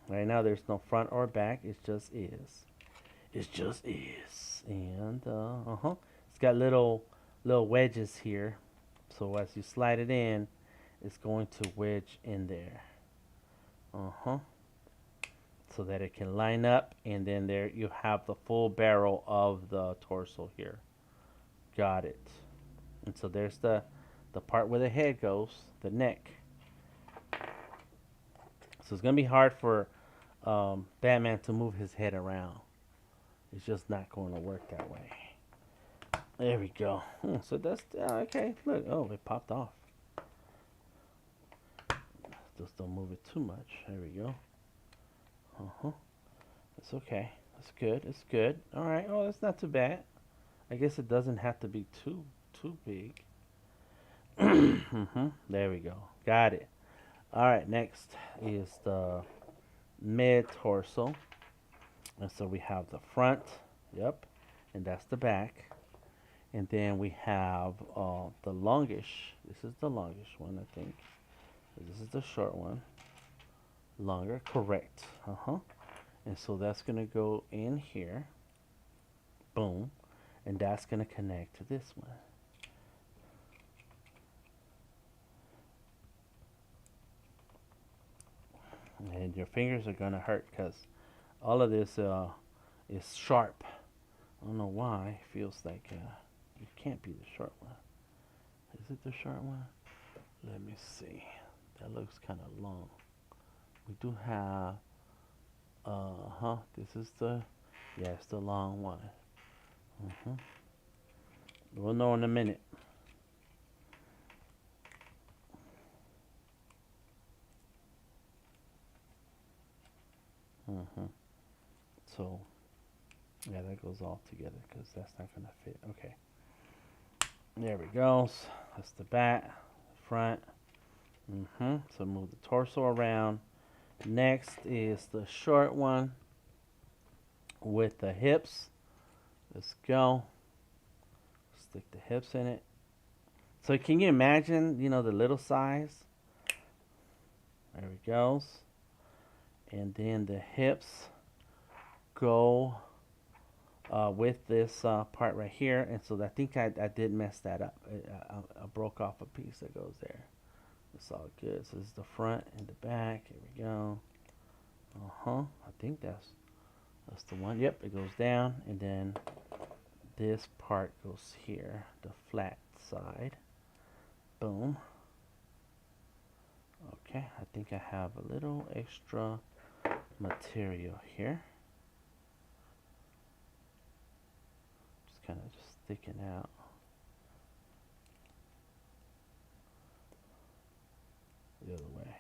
right now there's no front or back. It just is. It just is. And it's got little wedges here. So as you slide it in, it's going to wedge in there. So that it can line up, and then there you have the full barrel of the torso here. Got it. And so there's the part where the head goes, the neck. So it's gonna be hard for Batman to move his head around. It's just not going to work that way. There we go. So that's okay. Look, oh, it popped off. Just don't move it too much. There we go. That's okay. That's good. It's good. All right. Oh, that's not too bad. I guess it doesn't have to be too big. There we go. Got it. All right. Next is the mid torso, and so we have the front. Yep, and that's the back. And then we have the longish. This is the longish one, I think. This is the short one. Longer, correct. And so that's gonna go in here. Boom. And that's gonna connect to this one. And your fingers are gonna hurt because all of this is sharp. I don't know why. It feels like it can't be the short one. Is it the short one? Let me see. That looks kind of long. We do have, this is the, yeah, it's the long one. We'll know in a minute. So, yeah, that goes all together because that's not going to fit. Okay. There we go. That's the back, front. So move the torso around. Next is the short one with the hips. Let's go. Stick the hips in it. So can you imagine, the little size? There it goes. And then the hips go with this part right here. And so I think I did mess that up. I broke off a piece that goes there. It's all good. So this is the front and the back. Here we go. I think that's the one. Yep, it goes down. And then this part goes here, the flat side. Boom. Okay, I think I have a little extra material here. Just kind of just sticking out. The other way.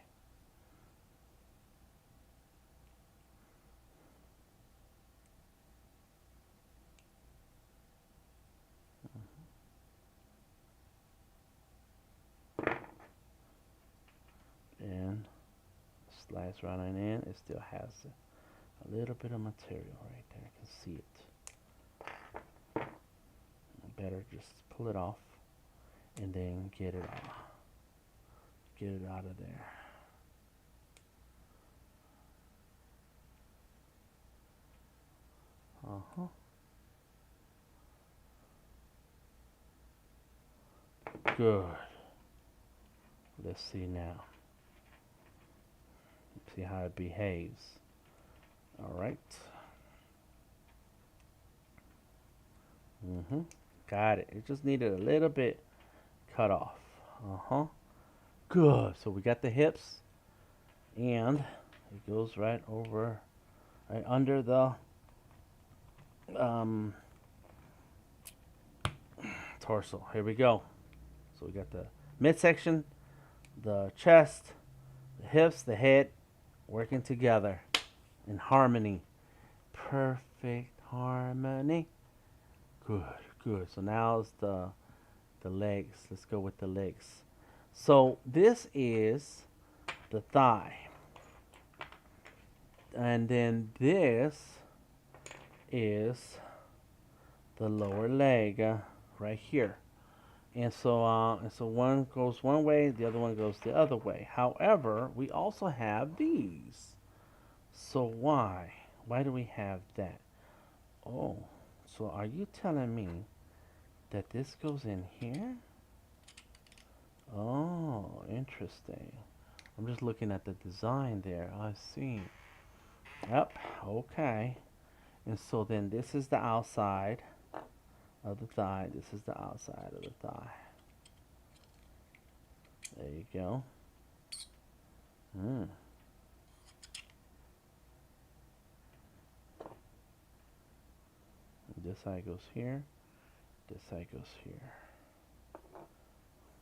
And slides right on in. It still has a little bit of material right there. I can see it. Better just pull it off and then get it off. Get it out of there. Good. Let's see now. See how it behaves. All right. Got it. It just needed a little bit cut off. Good. So we got the hips, and it goes right over, right under the torso. Here we go. So we got the midsection, the chest, the hips, the head, working together in harmony. Perfect harmony. Good, good. So now it's the legs. Let's go with the legs. So this is the thigh. And then this is the lower leg right here. And so one goes one way, the other one goes the other way. However, we also have these. So why? Why do we have that? Oh, so are you telling me that this goes in here? Oh, interesting. I'm just looking at the design there. I see. Yep, okay. And so then this is the outside of the thigh. This is the outside of the thigh. There you go. This side goes here. This side goes here.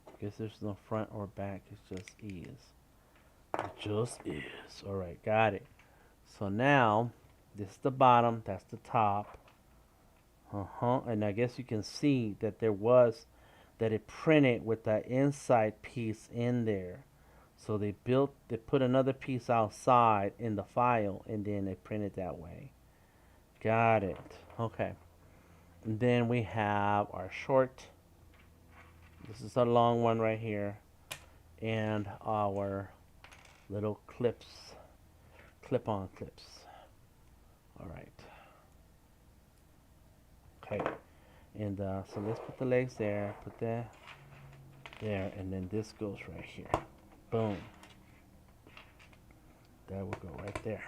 I guess there's no front or back. It just is. It just is. All right, got it. So now, this is the bottom. That's the top. And I guess you can see that that it printed with that inside piece in there. So they put another piece outside in the file, and then they printed that way. Got it. Okay. And then we have our short. This is a long one right here. And our little clips, clip-on clips. All right. Okay. And so let's put the legs there, put that there, and then this goes right here. Boom. That will go right there.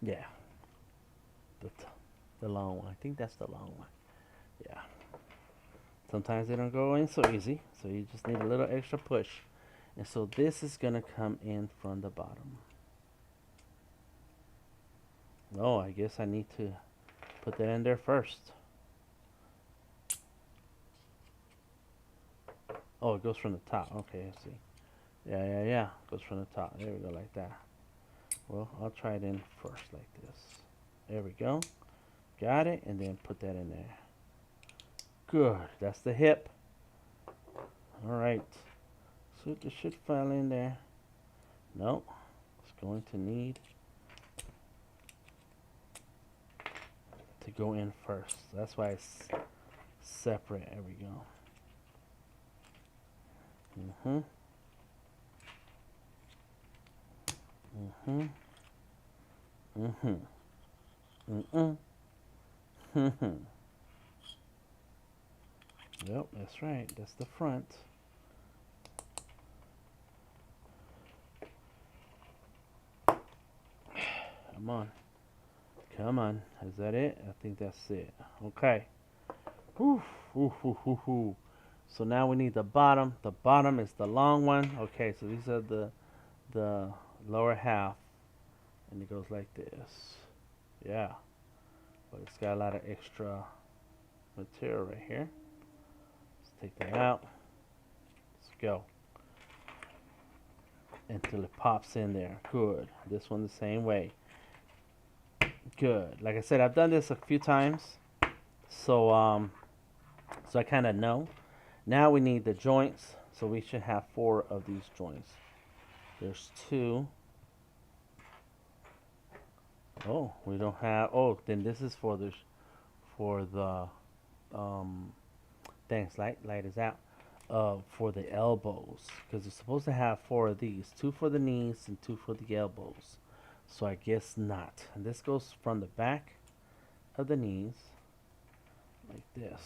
Yeah. The long one. I think that's the long one. Yeah. Sometimes they don't go in so easy, so you just need a little extra push. And so this is going to come in from the bottom. Oh, I guess I need to put that in there first. Oh, it goes from the top. Okay, I see. Yeah. Goes from the top. There we go, like that. Well, I'll try it in first like this. There we go. Got it, and then put that in there. Good. That's the hip. All right. So this should file in there. No. It's going to need to go in first. That's why it's separate. There we go. Yep, that's right. That's the front. Come on. Come on. Is that it? I think that's it. Okay. Whew. So now we need the bottom. The bottom is the long one. Okay, so these are the lower half. And it goes like this. Yeah. But it's got a lot of extra material right here. Let's take that out. Let's go. Until it pops in there. Good. This one the same way. Good. Like I said, I've done this a few times. So I kind of know. Now we need the joints. So we should have 4 of these joints. There's 2. Oh, we don't have. Oh, then this is for the thanks, light is out. For the elbows, because you're supposed to have 4 of these, 2 for the knees and 2 for the elbows. So I guess not. And this goes from the back of the knees like this.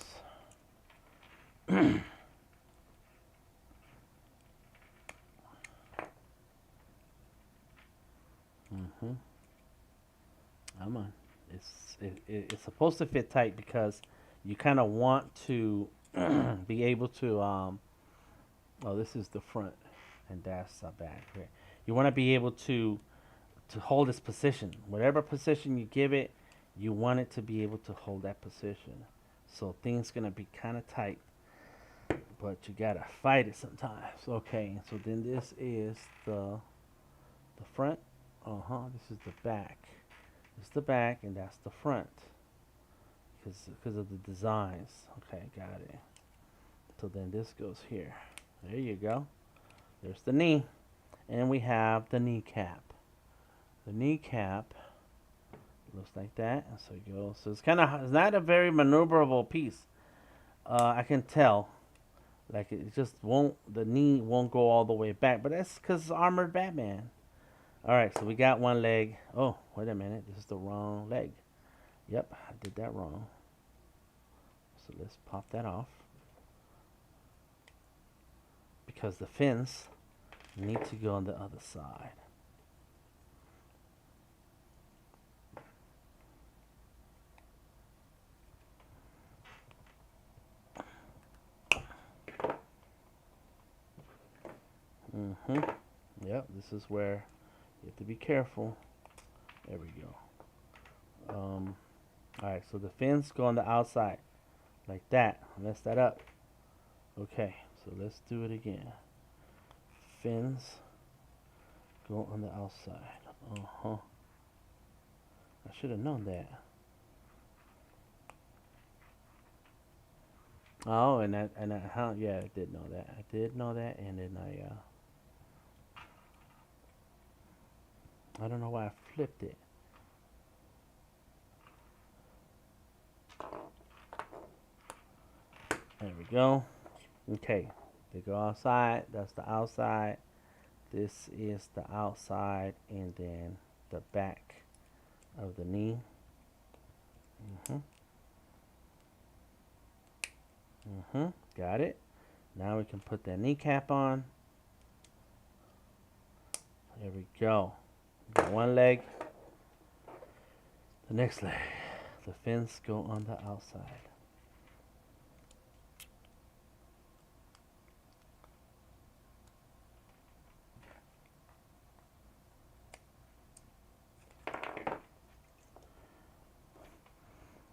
Come on. It's supposed to fit tight because you kind of want to be able to oh, this is the front and that's the back. Okay. You want to be able to hold this position. Whatever position you give it, you want it to be able to hold that position. So things gonna be kind of tight, but you gotta fight it sometimes. Okay, so then this is the front. This is the back. This is the back, and that's the front. Because of the designs. Okay, got it. So then this goes here. There you go. There's the knee, and we have the kneecap. The kneecap looks like that, and so it goes. So it's not a very maneuverable piece. I can tell. Like it just won't. The knee won't go all the way back, but that's because it's armored Batman. All right, so we got one leg. Oh, wait a minute. This is the wrong leg. Yep, I did that wrong. So let's pop that off. Because the fins need to go on the other side. Yep, this is where you have to be careful. There we go. Alright, so the fins go on the outside. Like that. Mess that up. Okay, so let's do it again. Fins go on the outside. Uh-huh. I should have known that. Oh, yeah, I did know that. I did know that, and then I don't know why I flipped it. There we go. Okay, they go outside. That's the outside. This is the outside, and then the back of the knee. Mhm. Mhm. Got it. Now we can put that kneecap on. There we go. Got one leg. The next leg. The fins go on the outside.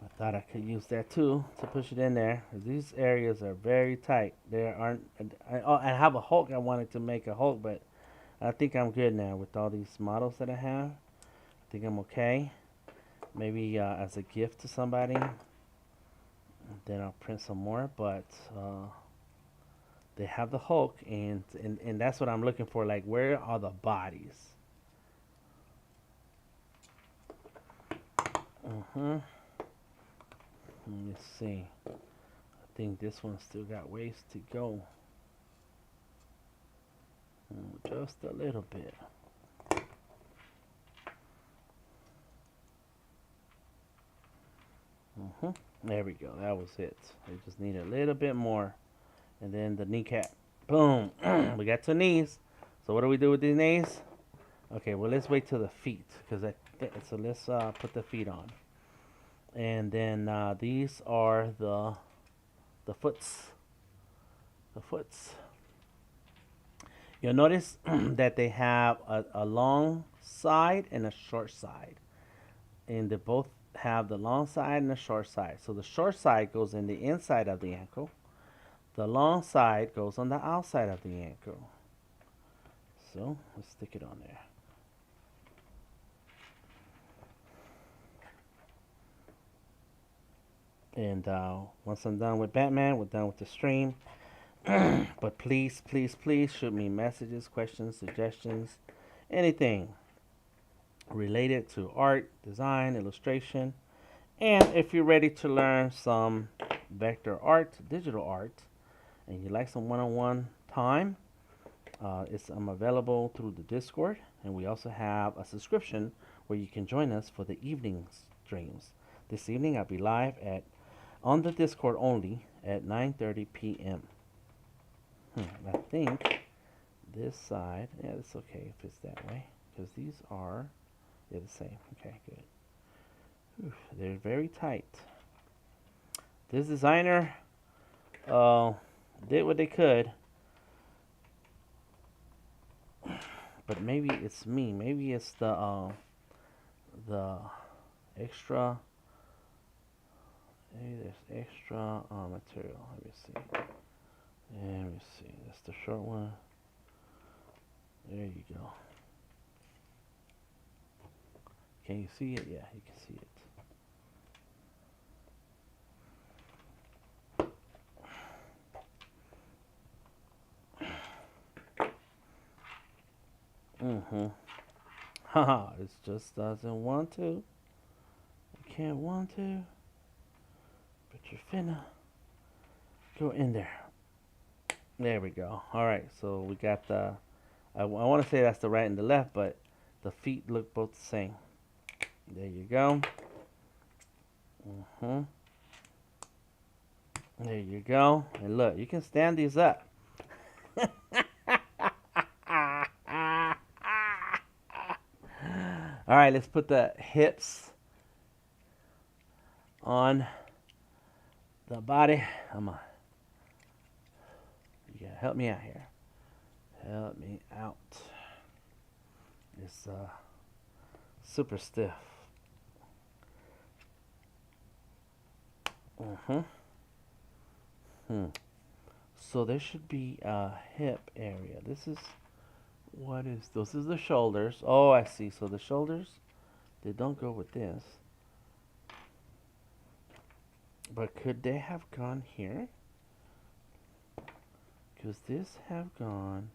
I thought I could use that too to push it in there. These areas are very tight. There aren't. I have a Hulk. I wanted to make a Hulk, but I think I'm good now with all these models that I have. I think I'm okay. Maybe as a gift to somebody, then I'll print some more. But they have the Hulk, and that's what I'm looking for. Like, where are the bodies? Mhm. Let me see. I think this one still got ways to go. Just a little bit. There we go. That was it. We just need a little bit more. And then the kneecap. Boom. We got two knees. So what do we do with these knees? Okay, well, let's wait till the feet. So let's put the feet on. And then these are the foots. The foots. You'll notice that they have a long side and a short side. And they both have the long side and the short side. So the short side goes in the inside of the ankle. The long side goes on the outside of the ankle. So let's stick it on there. And once I'm done with Batman, we're done with the stream. But please, please, please shoot me messages, questions, suggestions, anything related to art, design, illustration. And if you're ready to learn some vector art, digital art, and you like some one-on-one time, I'm available through the Discord, and we also have a subscription where you can join us for the evening streams. This evening I'll be live at on the Discord only at 9:30 p.m. I think this side, yeah, it's okay if it's that way because these are the same. Okay, good. Oof, they're very tight. This designer did what they could, but maybe it's me. Maybe it's the extra. Maybe there's extra material. Let me see. Let me see. That's the short one. There you go. Can you see it? Yeah, you can see it. Haha, it just doesn't want to. It can't want to. But you're finna go in there. There we go. Alright, so we got the. I want to say that's the right and the left, but the feet look both the same. There you go. There you go. And look, you can stand these up. Alright, let's put the hips on the body. Come on. You gotta help me out here. Help me out. It's super stiff. Uh-huh. Hmm. So there should be a hip area. This is what is this? Is the shoulders. Oh, I see. So the shoulders, they don't go with this. But could they have gone here? Because this have gone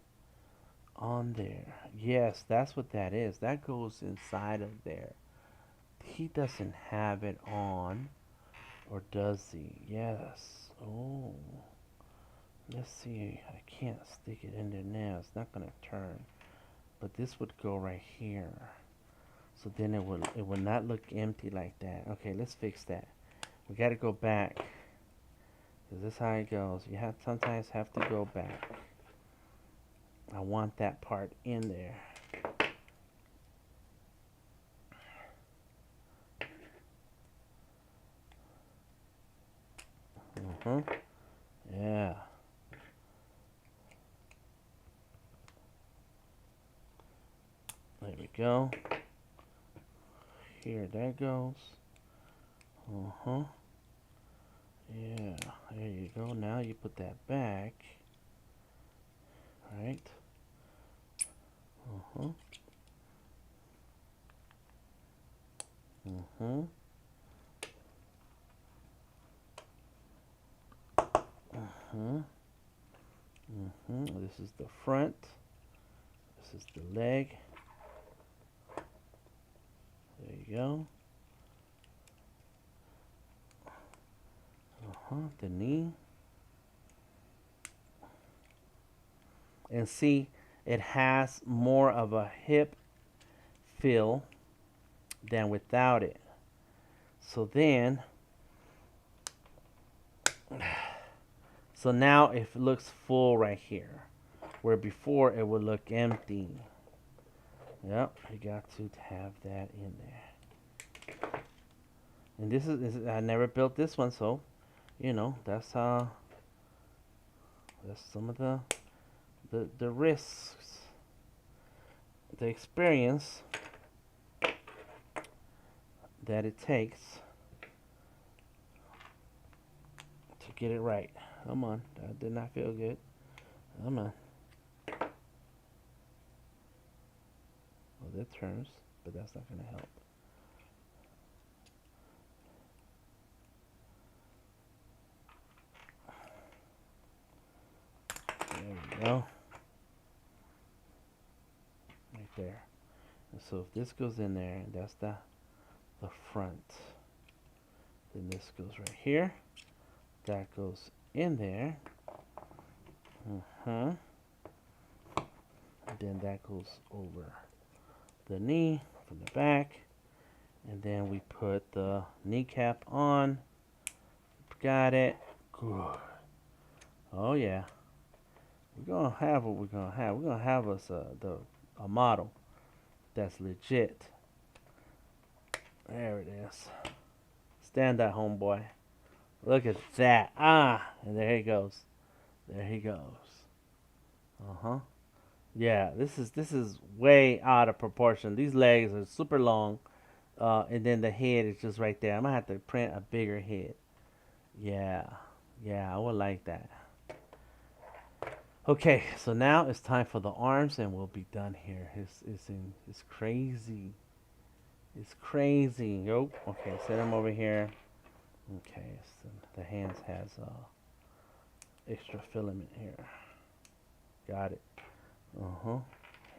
on there. Yes, that's what that is. That goes inside of there. He doesn't have it on, or does he? Yes. Oh, let's see. I can't stick it in there now. It's not gonna turn. But this would go right here. So then it will not look empty like that. Okay, let's fix that. We got to go back. Cause this is how it goes. You have sometimes have to go back. I want that part in there. Yeah. There we go. Here that goes. Yeah. There you go. Now you put that back. Right. Uh-huh. Uh-huh. Uh-huh. This is the front. This is the leg. There you go. The knee. And see, it has more of a hip feel than without it. So then, so now it looks full right here, where before it would look empty. Yep, you got to have that in there. And this is I never built this one, so that's some of the risks, the experience that it takes to get it right. Come on, that did not feel good. Come on. Well, that turns, but that's not going to help. There we go. Right there. And so if this goes in there, that's the front. Then this goes right here. That goes in there. Then that goes over the knee from the back. And then we put the kneecap on. Got it. Good. Oh yeah. We're gonna have what we're gonna have. We're gonna have us a model that's legit. There it is. Stand that, homeboy. Look at that. And there he goes. There he goes. Yeah, this is way out of proportion. These legs are super long, and then the head is just right there. I'm gonna have to print a bigger head. Yeah, yeah, I would like that. Okay, so now it's time for the arms, and we'll be done here. It's crazy. It's crazy. Yo. Okay, set him over here. Okay, so the hands has extra filament here. Got it.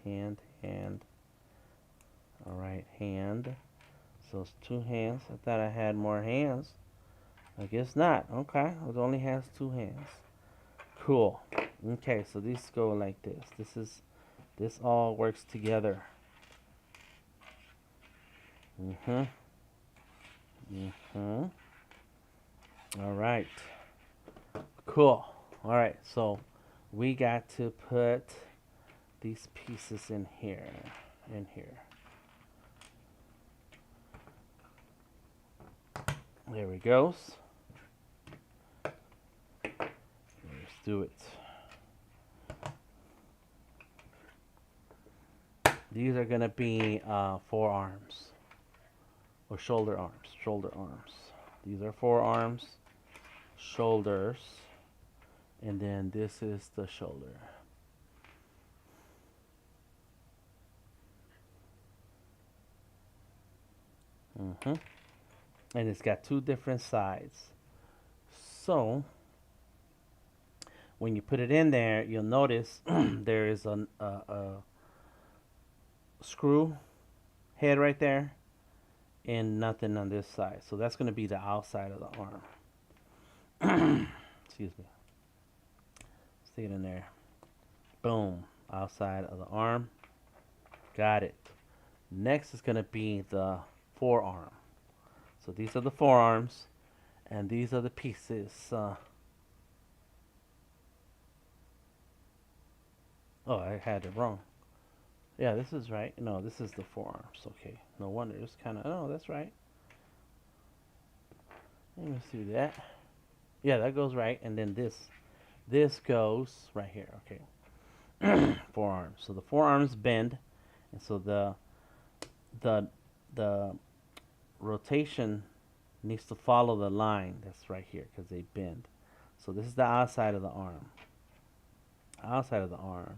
Hand, hand. All right, hand. So it's two hands. I thought I had more hands. I guess not. Okay, it only has two hands. Cool. Okay, so these go like this. This all works together. All right. Cool. All right. So we got to put these pieces in here. There we goes. Let's do it. These are gonna be forearms or shoulder arms. These are forearms. shoulders, and then this is the shoulder. Mm-hmm. And it's got two different sides. So when you put it in there, you'll notice there is a screw head right there and nothing on this side. So that's going to be the outside of the arm. Excuse me. Stick it in there. Boom. Outside of the arm. Got it. Next is going to be the forearm. So these are the forearms, and these are the pieces. Oh, I had it wrong. Yeah, this is right. No, this is the forearms. Okay. No wonder. It's kind of. Oh, that's right. Let me see that. Yeah, that goes right. And then this goes right here. Okay. Forearms. So the forearms bend, and so the the rotation needs to follow the line that's right here because they bend. So this is the outside of the arm. Outside of the arm.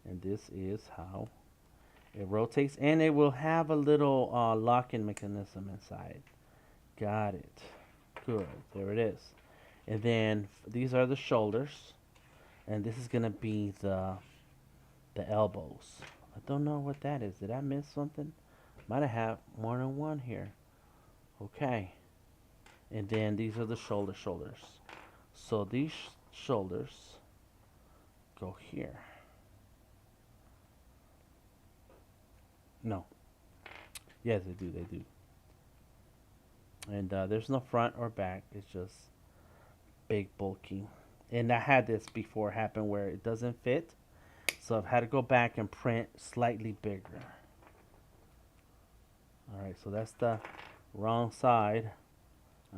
And this is how it rotates, and it will have a little locking mechanism inside. Got it. Good. There it is. And then these are the shoulders, and this is gonna be the elbows. I don't know what that is. Did I miss something? Might have more than one here. Okay. And then these are the shoulders. So these shoulders go here. No. Yes, they do. They do. And there's no front or back. It's just big, bulky. And I had this before happen where it doesn't fit. So I've had to go back and print slightly bigger. Alright, so that's the wrong side.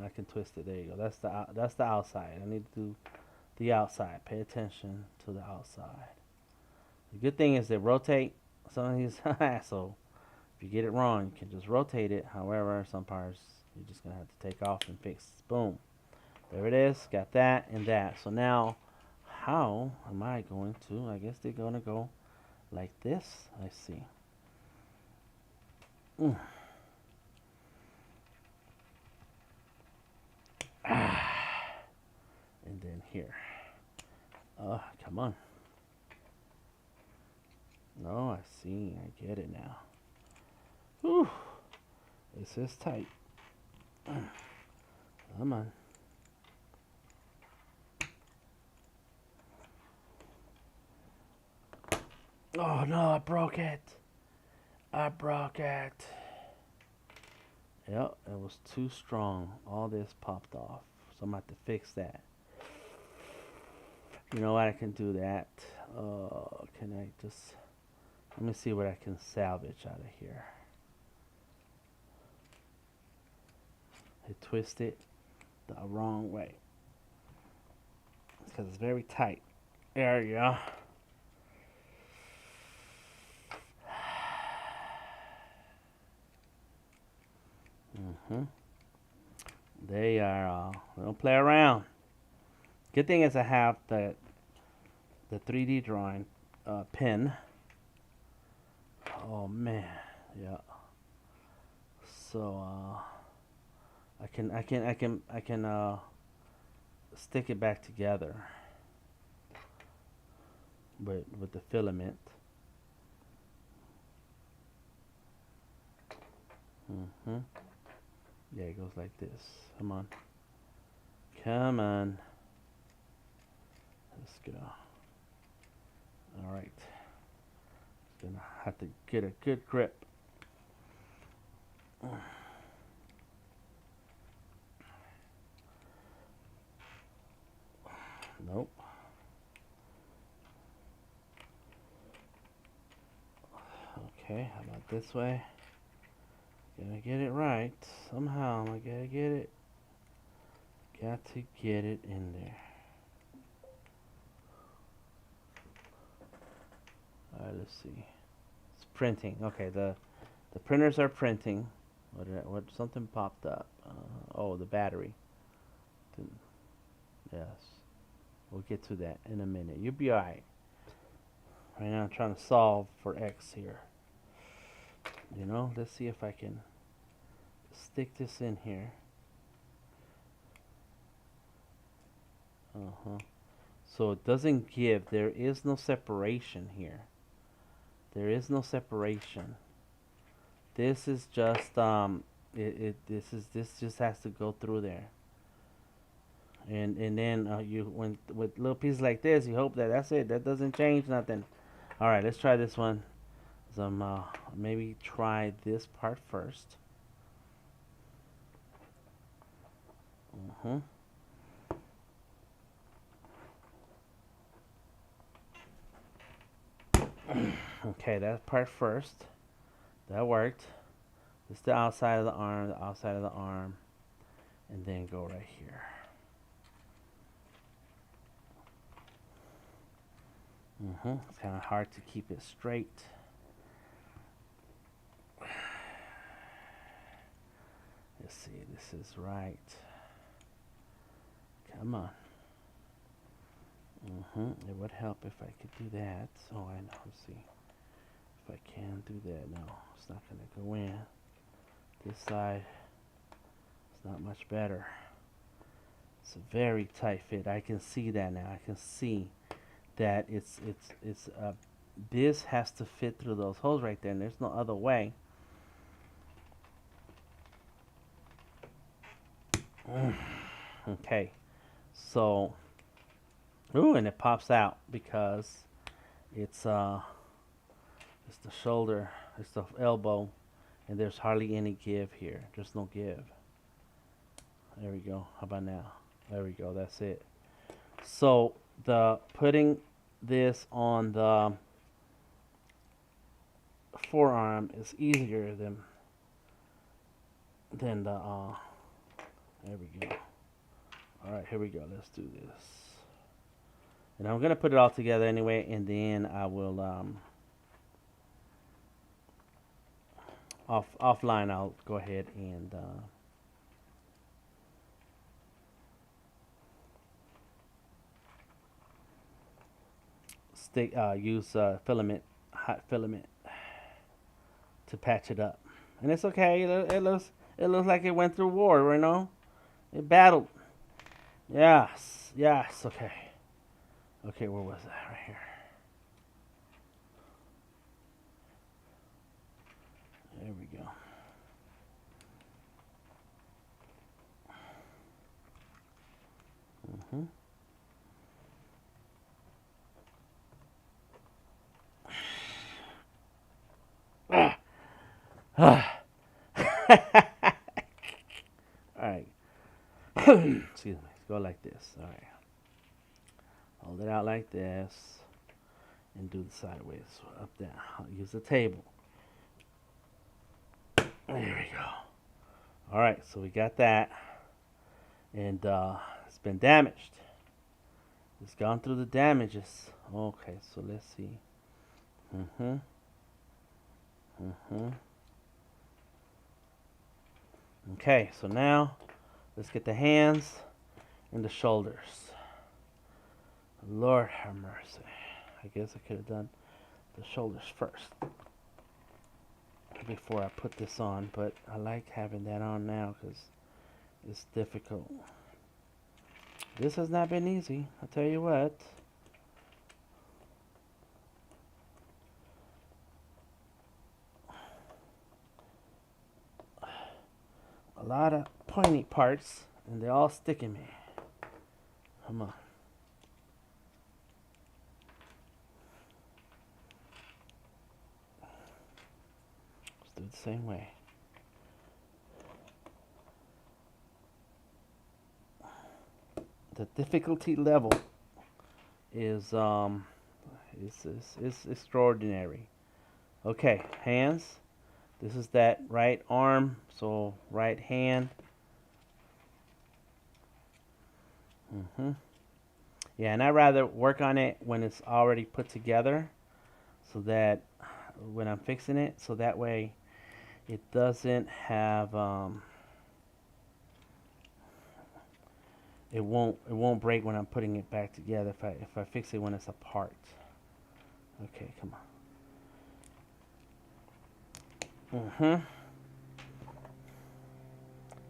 I can twist it. There you go. That's the outside. I need to do the outside. Pay attention to the outside. The good thing is they rotate. Some of these, so if you get it wrong, you can just rotate it. However, some parts you're just gonna have to take off and fix. Boom. There it is. Got that and that. So now, how am I going to? I guess they're gonna go like this. I see. Mm. Ah. And then here. Come on. No, I see. I get it now. Whew. This is tight. Come on. Oh no, I broke it. I broke it. Yep, it was too strong. All this popped off. So I'm going to have to fix that. You know what? I can do that. Can I just... Let me see what I can salvage out of here. I twist it the wrong way. Because it's very tight. There you go. They are, they don't play around. Good thing is I have the 3D drawing pen. Oh man, yeah. So I can stick it back together with the filament. Yeah, it goes like this. Come on. Come on. Let's go. Alright. Gonna have to get a good grip. Nope. Okay, how about this way? Gonna get it right. Somehow I gotta get it. Got to get it in there. Alright, let's see. It's printing. Okay, the printers are printing. What something popped up. Oh, the battery. Yes. We'll get to that in a minute. You'll be alright. Right now I'm trying to solve for X here. You know, let's see if I can stick this in here. Uh-huh. So it doesn't give. There is no separation here. There is no separation. This is just this just has to go through there. And then you when with little pieces like this, you hope that that's it. That doesn't change nothing. All right, let's try this one. Some maybe try this part first. Mhm. Okay, that part first. That worked. It's the outside of the arm, the outside of the arm, and then go right here. It's kind of hard to keep it straight. Let's see, this is right. Come on. It would help if I could do that. Oh, I know. Let's see. If I can do that. No, it's not going to go in. This side is not much better. It's a very tight fit. I can see that now. I can see that it's this has to fit through those holes right there, and there's no other way. Okay, so ooh, and it pops out because it's it's the shoulder, it's the elbow, and there's hardly any give here. There's no give. There we go. How about now? There we go. That's it. So the putting this on the forearm is easier than the there we go. All right, here we go. Let's do this. And I'm gonna put it all together anyway, and then I will offline. I'll go ahead and use filament, hot filament, to patch it up. And it's okay. It looks like it went through war. You know, it battled. Yes, yes. Okay, okay. Where was that? Right here. There we go. Mhm. Ah. Ah. All right. Excuse me. Let's go like this. All right. Hold it out like this, and do the sideways, up down. I'll use the table. There we go. All right. So we got that, and it's been damaged. It's gone through the damages. Okay. So let's see. Mhm. Mhm. Okay. So now let's get the hands and the shoulders. Lord have mercy. I guess I could have done the shoulders first before I put this on, but I like having that on now because it's difficult. This has not been easy, I'll tell you what. A lot of pointy parts, and they're all sticking me. Come on. Let's do it the same way. The difficulty level is extraordinary. Okay, hands. This is that right arm, so right hand. Yeah, and I'd rather work on it when it's already put together, so that when I'm fixing it, so that way it doesn't have it won't break when I'm putting it back together if I fix it when it's apart. Okay, come on.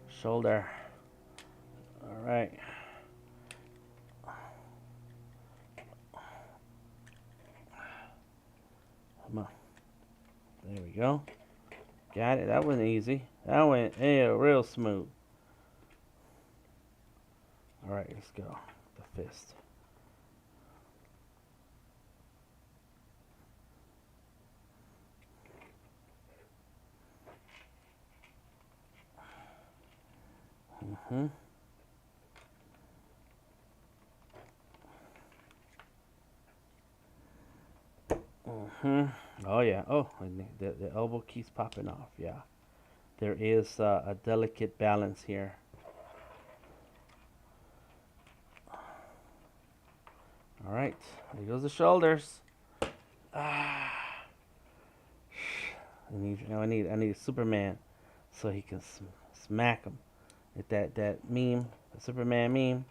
Shoulder. All right. Come on. There we go. Got it. That wasn't easy. That went real smooth. All right, let's go. The fist. Mhm. Mhm. Oh yeah. Oh, and the elbow keeps popping off. Yeah. There is a delicate balance here. All right. There goes the shoulders. Ah. I need Superman, so he can smack him. At that meme, the Superman meme.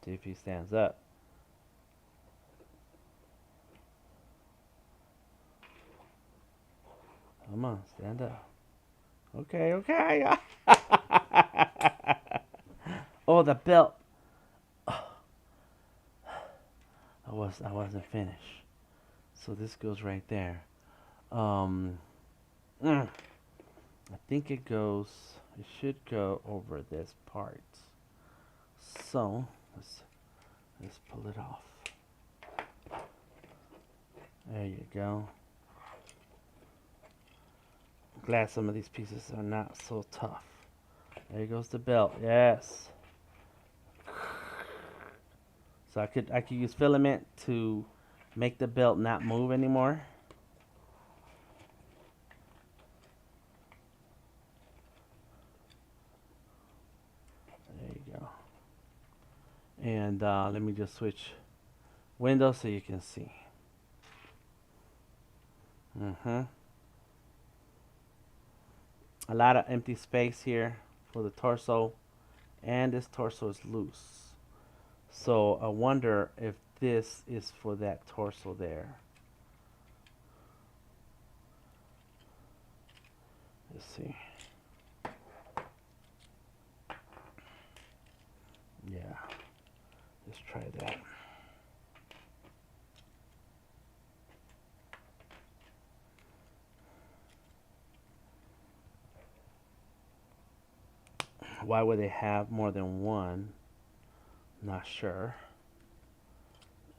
See if he stands up. Come on, stand up. Okay, okay. Oh, the belt. I wasn't finished. So this goes right there. Um, I think it goes. It should go over this part. So let's pull it off. There you go. Glad some of these pieces are not so tough. There goes the belt. Yes. So I could use filament to make the belt not move anymore. There you go. And let me just switch windows so you can see. A lot of empty space here for the torso, and this torso is loose. So I wonder if this is for that torso there. Let's see. Yeah, let's try that. Why would they have more than one? Not sure.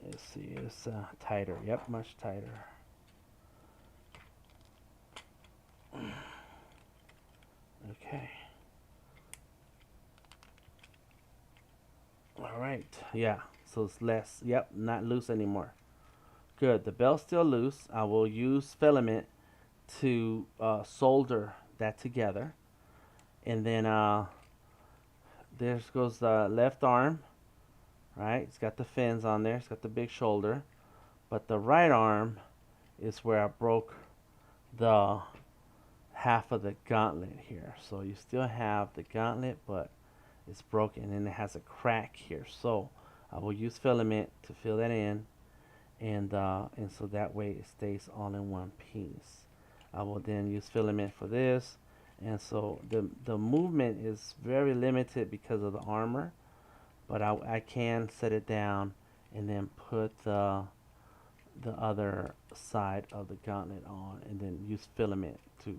Let's see, it's tighter. Yep, much tighter. Okay. All right. Yeah. So it's less. Yep, not loose anymore. Good. The belt's still loose. I will use filament to solder that together, and then there goes the left arm. Right. It's got the fins on there. It's got the big shoulder, but the right arm is where I broke the half of the gauntlet here. So you still have the gauntlet, but it's broken and it has a crack here. So I will use filament to fill that in, and so that way it stays all in one piece. I will then use filament for this, and so the movement is very limited because of the armor, but I can set it down and then put the other side of the gauntlet on, and then use filament to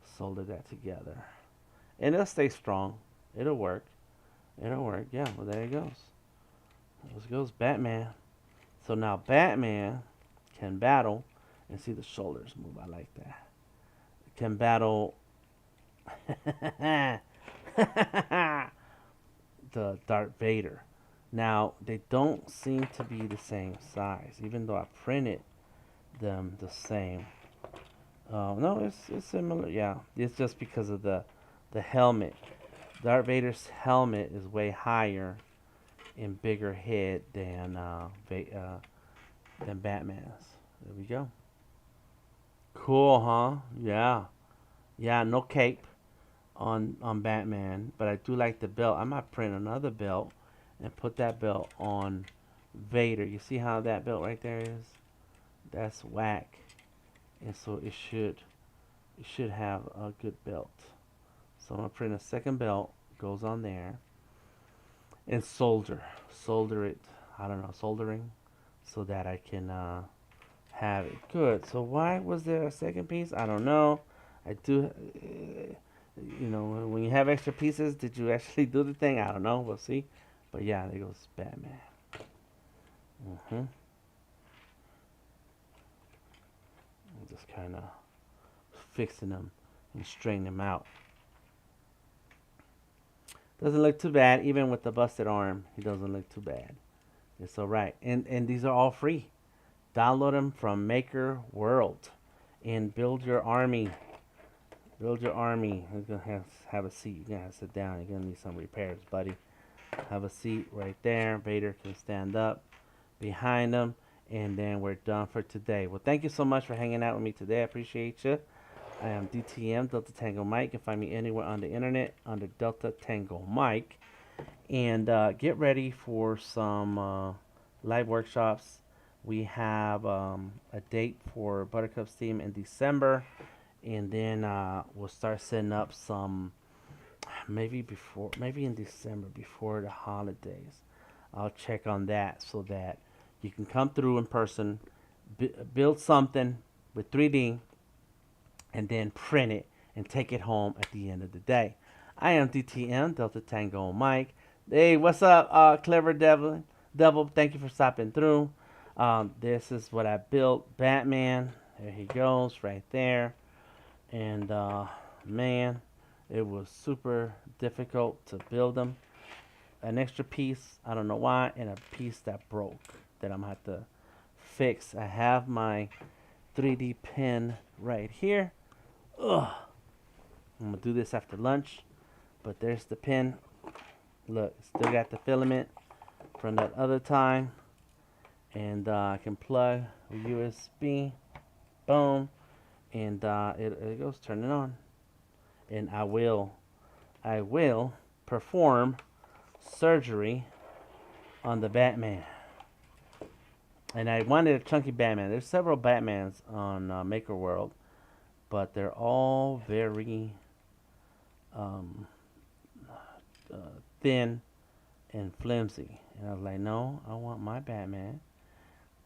solder that together. And it'll stay strong. It'll work. It'll work. Yeah, well, there it goes. There goes Batman. So now Batman can battle, and see the shoulders move. I like that. Can battle the Darth Vader. Now, they don't seem to be the same size, even though I printed them the same. No, it's similar. Yeah, it's just because of the helmet. Darth Vader's helmet is way higher and bigger head than Batman's. There we go. Cool, huh? Yeah. Yeah, no cape on Batman, but I do like the belt. I might print another belt and put that belt on Vader. You see how that belt right there is? That's whack. And so it should have a good belt. So I'm gonna print a second belt, goes on there, and solder it. I don't know, soldering, so that I can have it good. So why was there a second piece? I don't know. I do. When you have extra pieces, did you actually do the thing? I don't know. We'll see. But yeah, there goes Batman. I'm just kind of fixing them and straightening them out. Doesn't look too bad, even with the busted arm. He doesn't look too bad. It's all right, and these are all free. Download them from Maker World, and build your army. Build your army. You're gonna have a seat. You're gonna have to sit down. You're gonna need some repairs, buddy. Have a seat right there. Vader can stand up behind him, and then we're done for today. Well, thank you so much for hanging out with me today. I appreciate you. I am DTM, Delta Tango Mike. You can find me anywhere on the internet under Delta Tango Mike. And get ready for some live workshops. We have a date for Buttercup's team in December. And then we'll start setting up some, maybe in December, before the holidays. I'll check on that so that you can come through in person, build something with 3D, and then print it and take it home at the end of the day. I am DTM, Delta Tango Mike. Hey, what's up, Clever Devil? Devil, thank you for stopping through. This is what I built. Batman. There he goes, right there. And man, it was super difficult to build them. An extra piece, I don't know why, and a piece that broke that I'm gonna have to fix. I have my 3D pen right here. Ugh. I'm gonna do this after lunch, but there's the pen. Look, still got the filament from that other time, and I can plug a USB. Boom, and it goes. Turn it on, and I will perform surgery on the Batman. And I wanted a chunky Batman. There's several Batmans on Maker World, but they're all very um, uh, thin and flimsy. And I was like, no, I want my Batman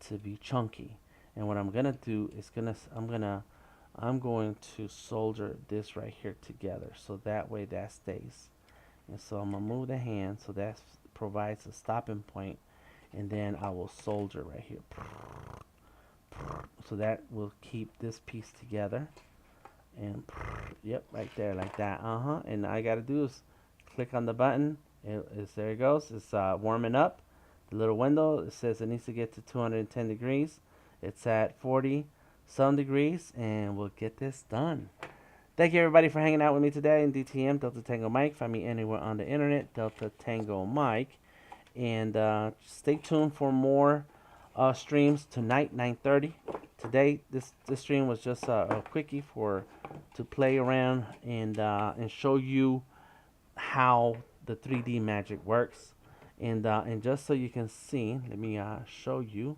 to be chunky. And what I'm gonna do is I'm going to solder this right here together, so that way that stays. And so I'm gonna move the hand so that provides a stopping point, and then I will solder right here. So that will keep this piece together. And yep, right there, like that. And all I gotta do is click on the button. There it goes. It's warming up. The little window, it says it needs to get to 210 degrees. It's at 40 some degrees, and we'll get this done. Thank you everybody for hanging out with me today in DTM, Delta Tango Mike. Find me anywhere on the internet, Delta Tango Mike. And stay tuned for more streams tonight, 9:30. Today, this stream was just a quickie to play around and show you how the 3D magic works. And just so you can see, let me show you.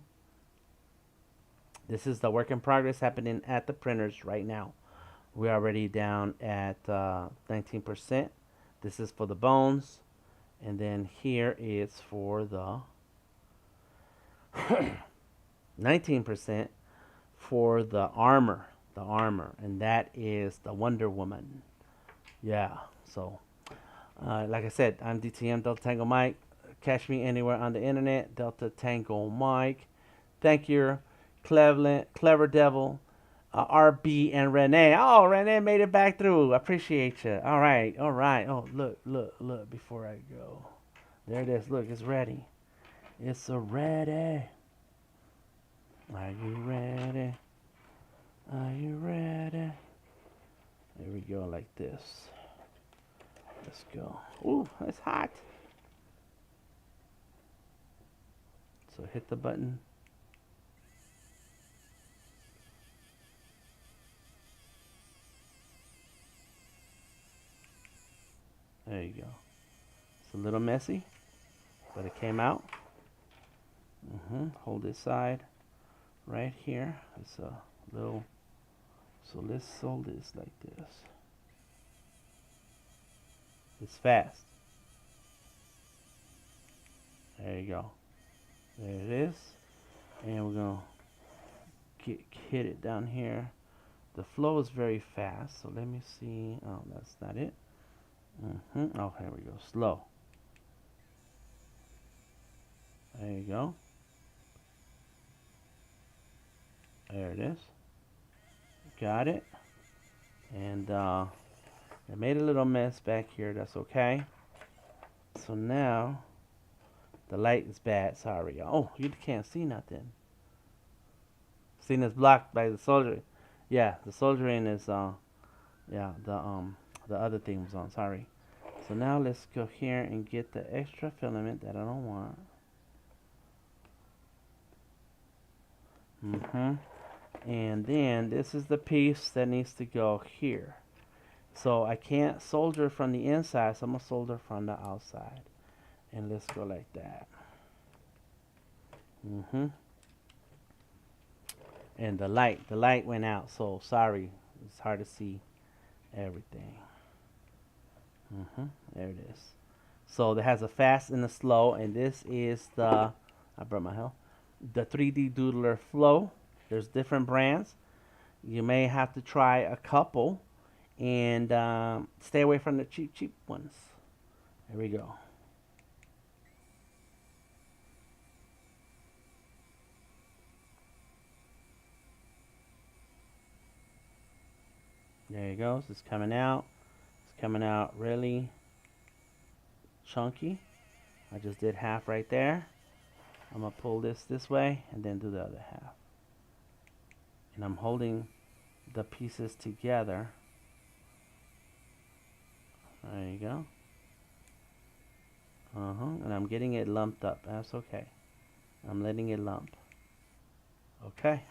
This is the work in progress happening at the printers right now. We're already down at 19%. This is for the bones. And then here is for the 19% for the armor. And that is the Wonder Woman. Yeah, so like I said, I'm DTM, Delta Tango Mike. Catch me anywhere on the internet, Delta Tango Mike. Thank you, Clever Devil, RB, and Renee. Oh, Renee made it back through. I appreciate you. All right. Oh, look, before I go. There it is. Look, it's ready. It's ready. Are you ready? Are you ready? There we go, like this. Let's go. Ooh, it's hot. So hit the button. you go. It's a little messy, but it came out. Hold this side right here. It's a little. So let's hold this like this. It's fast. There you go. There it is. And we're gonna hit it down here. The flow is very fast, so let me see. Oh, that's not it. Oh, here we go. Slow. There you go. There it is. Got it. And I made a little mess back here. That's okay. So now the light is bad. Sorry. Oh, you can't see nothing. Scene is blocked by the soldering. Yeah, the soldering is yeah, the other thing was on. Sorry. So now let's go here and get the extra filament that I don't want. And then this is the piece that needs to go here. So I can't solder from the inside, so I'm gonna solder from the outside. And let's go like that. And the light went out, so sorry, it's hard to see everything. There it is. So it has a fast and a slow, and this is the, I brought my help, the 3D Doodler Flow. There's different brands. You may have to try a couple, and stay away from the cheap ones. There we go. There you go. It's coming out. It's coming out really chunky. I just did half right there. I'm gonna pull this way and then do the other half. And I'm holding the pieces together. There you go. And I'm getting it lumped up. That's okay. I'm letting it lump. Okay.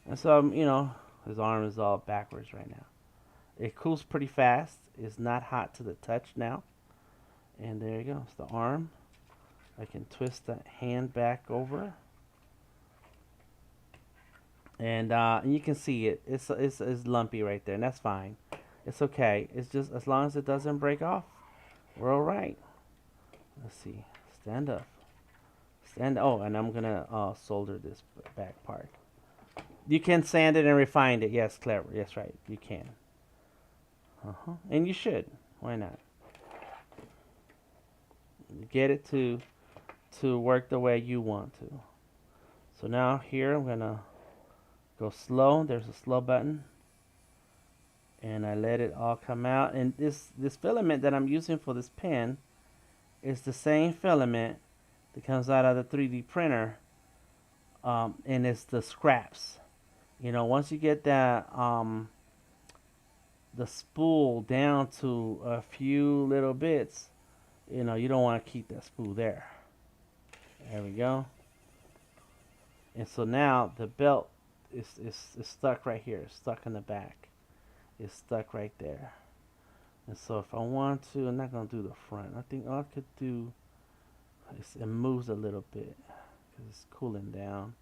And so, you know, his arm is all backwards right now. It cools pretty fast. It's not hot to the touch now. And there you go. It's the arm. I can twist the hand back over. And you can see it. It's lumpy right there, and that's fine. It's okay. It's just as long as it doesn't break off, we're all right. Let's see. Stand up. Stand. Oh, and I'm gonna solder this back part. You can sand it and refine it. Yes, clever. Yes, right. You can. And you should. Why not? Get it to work the way you want to. So now here I'm gonna go slow. There's a slow button, and I let it all come out. And this filament that I'm using for this pen is the same filament that comes out of the 3D printer, and it's the scraps. You know, once you get that the spool down to a few little bits, you know, you don't want to keep that spool there. There we go. And so now the belt is stuck right here. It's stuck in the back. It's stuck right there. And so if I want to, I'm not going to do the front. I think all I could do is it moves a little bit because it's cooling down.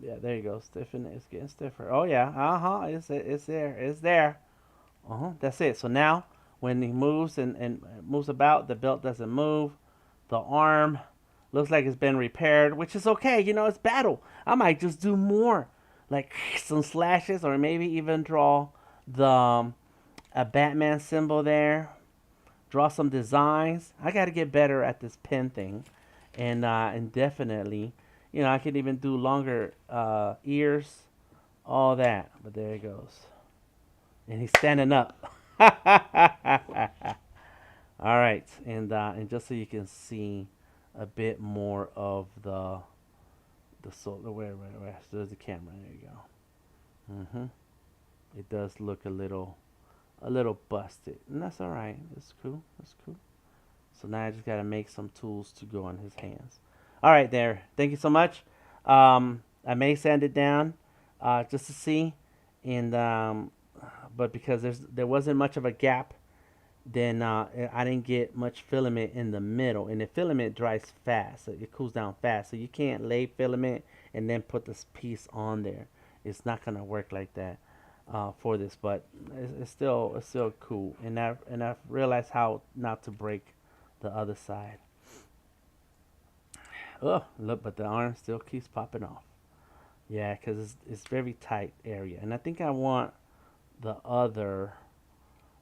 Yeah, there you go. Stiffen. It's getting stiffer. Oh yeah. It's there. It's there. That's it. So now when he moves and moves about, the belt doesn't move. The arm looks like it's been repaired, which is okay. You know, it's battle. I might just do more, like some slashes, or maybe even draw the a Batman symbol there. Draw some designs. I got to get better at this pen thing, and definitely, you know, I could even do longer ears, all that. But there it goes, and he's standing up. All right, and just so you can see a bit more of the solar. Where? There's the camera. There you go. It does look a little busted, and that's all right. That's cool. That's cool. So now I just gotta make some tools to go on his hands. All right, there. Thank you so much. I may sand it down just to see, and but because there wasn't much of a gap, then I didn't get much filament in the middle, and the filament dries fast. So it cools down fast, so you can't lay filament and then put this piece on there. It's not gonna work like that for this, but it's still cool. And I've realized how not to break the other side. Oh, look, but the arm still keeps popping off. Yeah, because it's very tight area, and I think I want the other.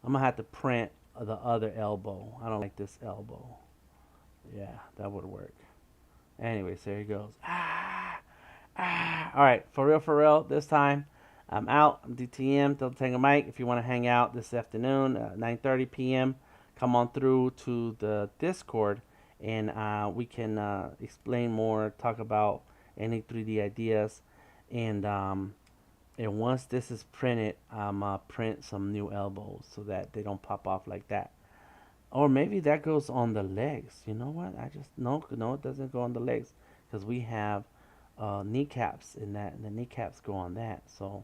I'm gonna have to print the other elbow. I don't like this elbow. Yeah, that would work. Anyways, there he goes. All right, for real. This time, I'm out. I'm DTM. Don't take a mic. If you want to hang out this afternoon, 9:30 p.m., come on through to the Discord, and we can explain more, talk about any 3D ideas, and once this is printed, I'm print some new elbows so that they don't pop off like that. Or maybe that goes on the legs. You know what? I just no, it doesn't go on the legs because we have kneecaps in that, and the kneecaps go on that. So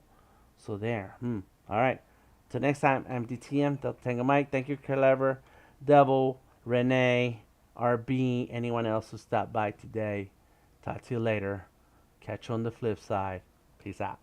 there. All right. Till next time, I'm DTM. Tango Mike. Thank you, Clever, Devil, Renee, RB, anyone else who stopped by today. Talk to you later. Catch you on the flip side. Peace out.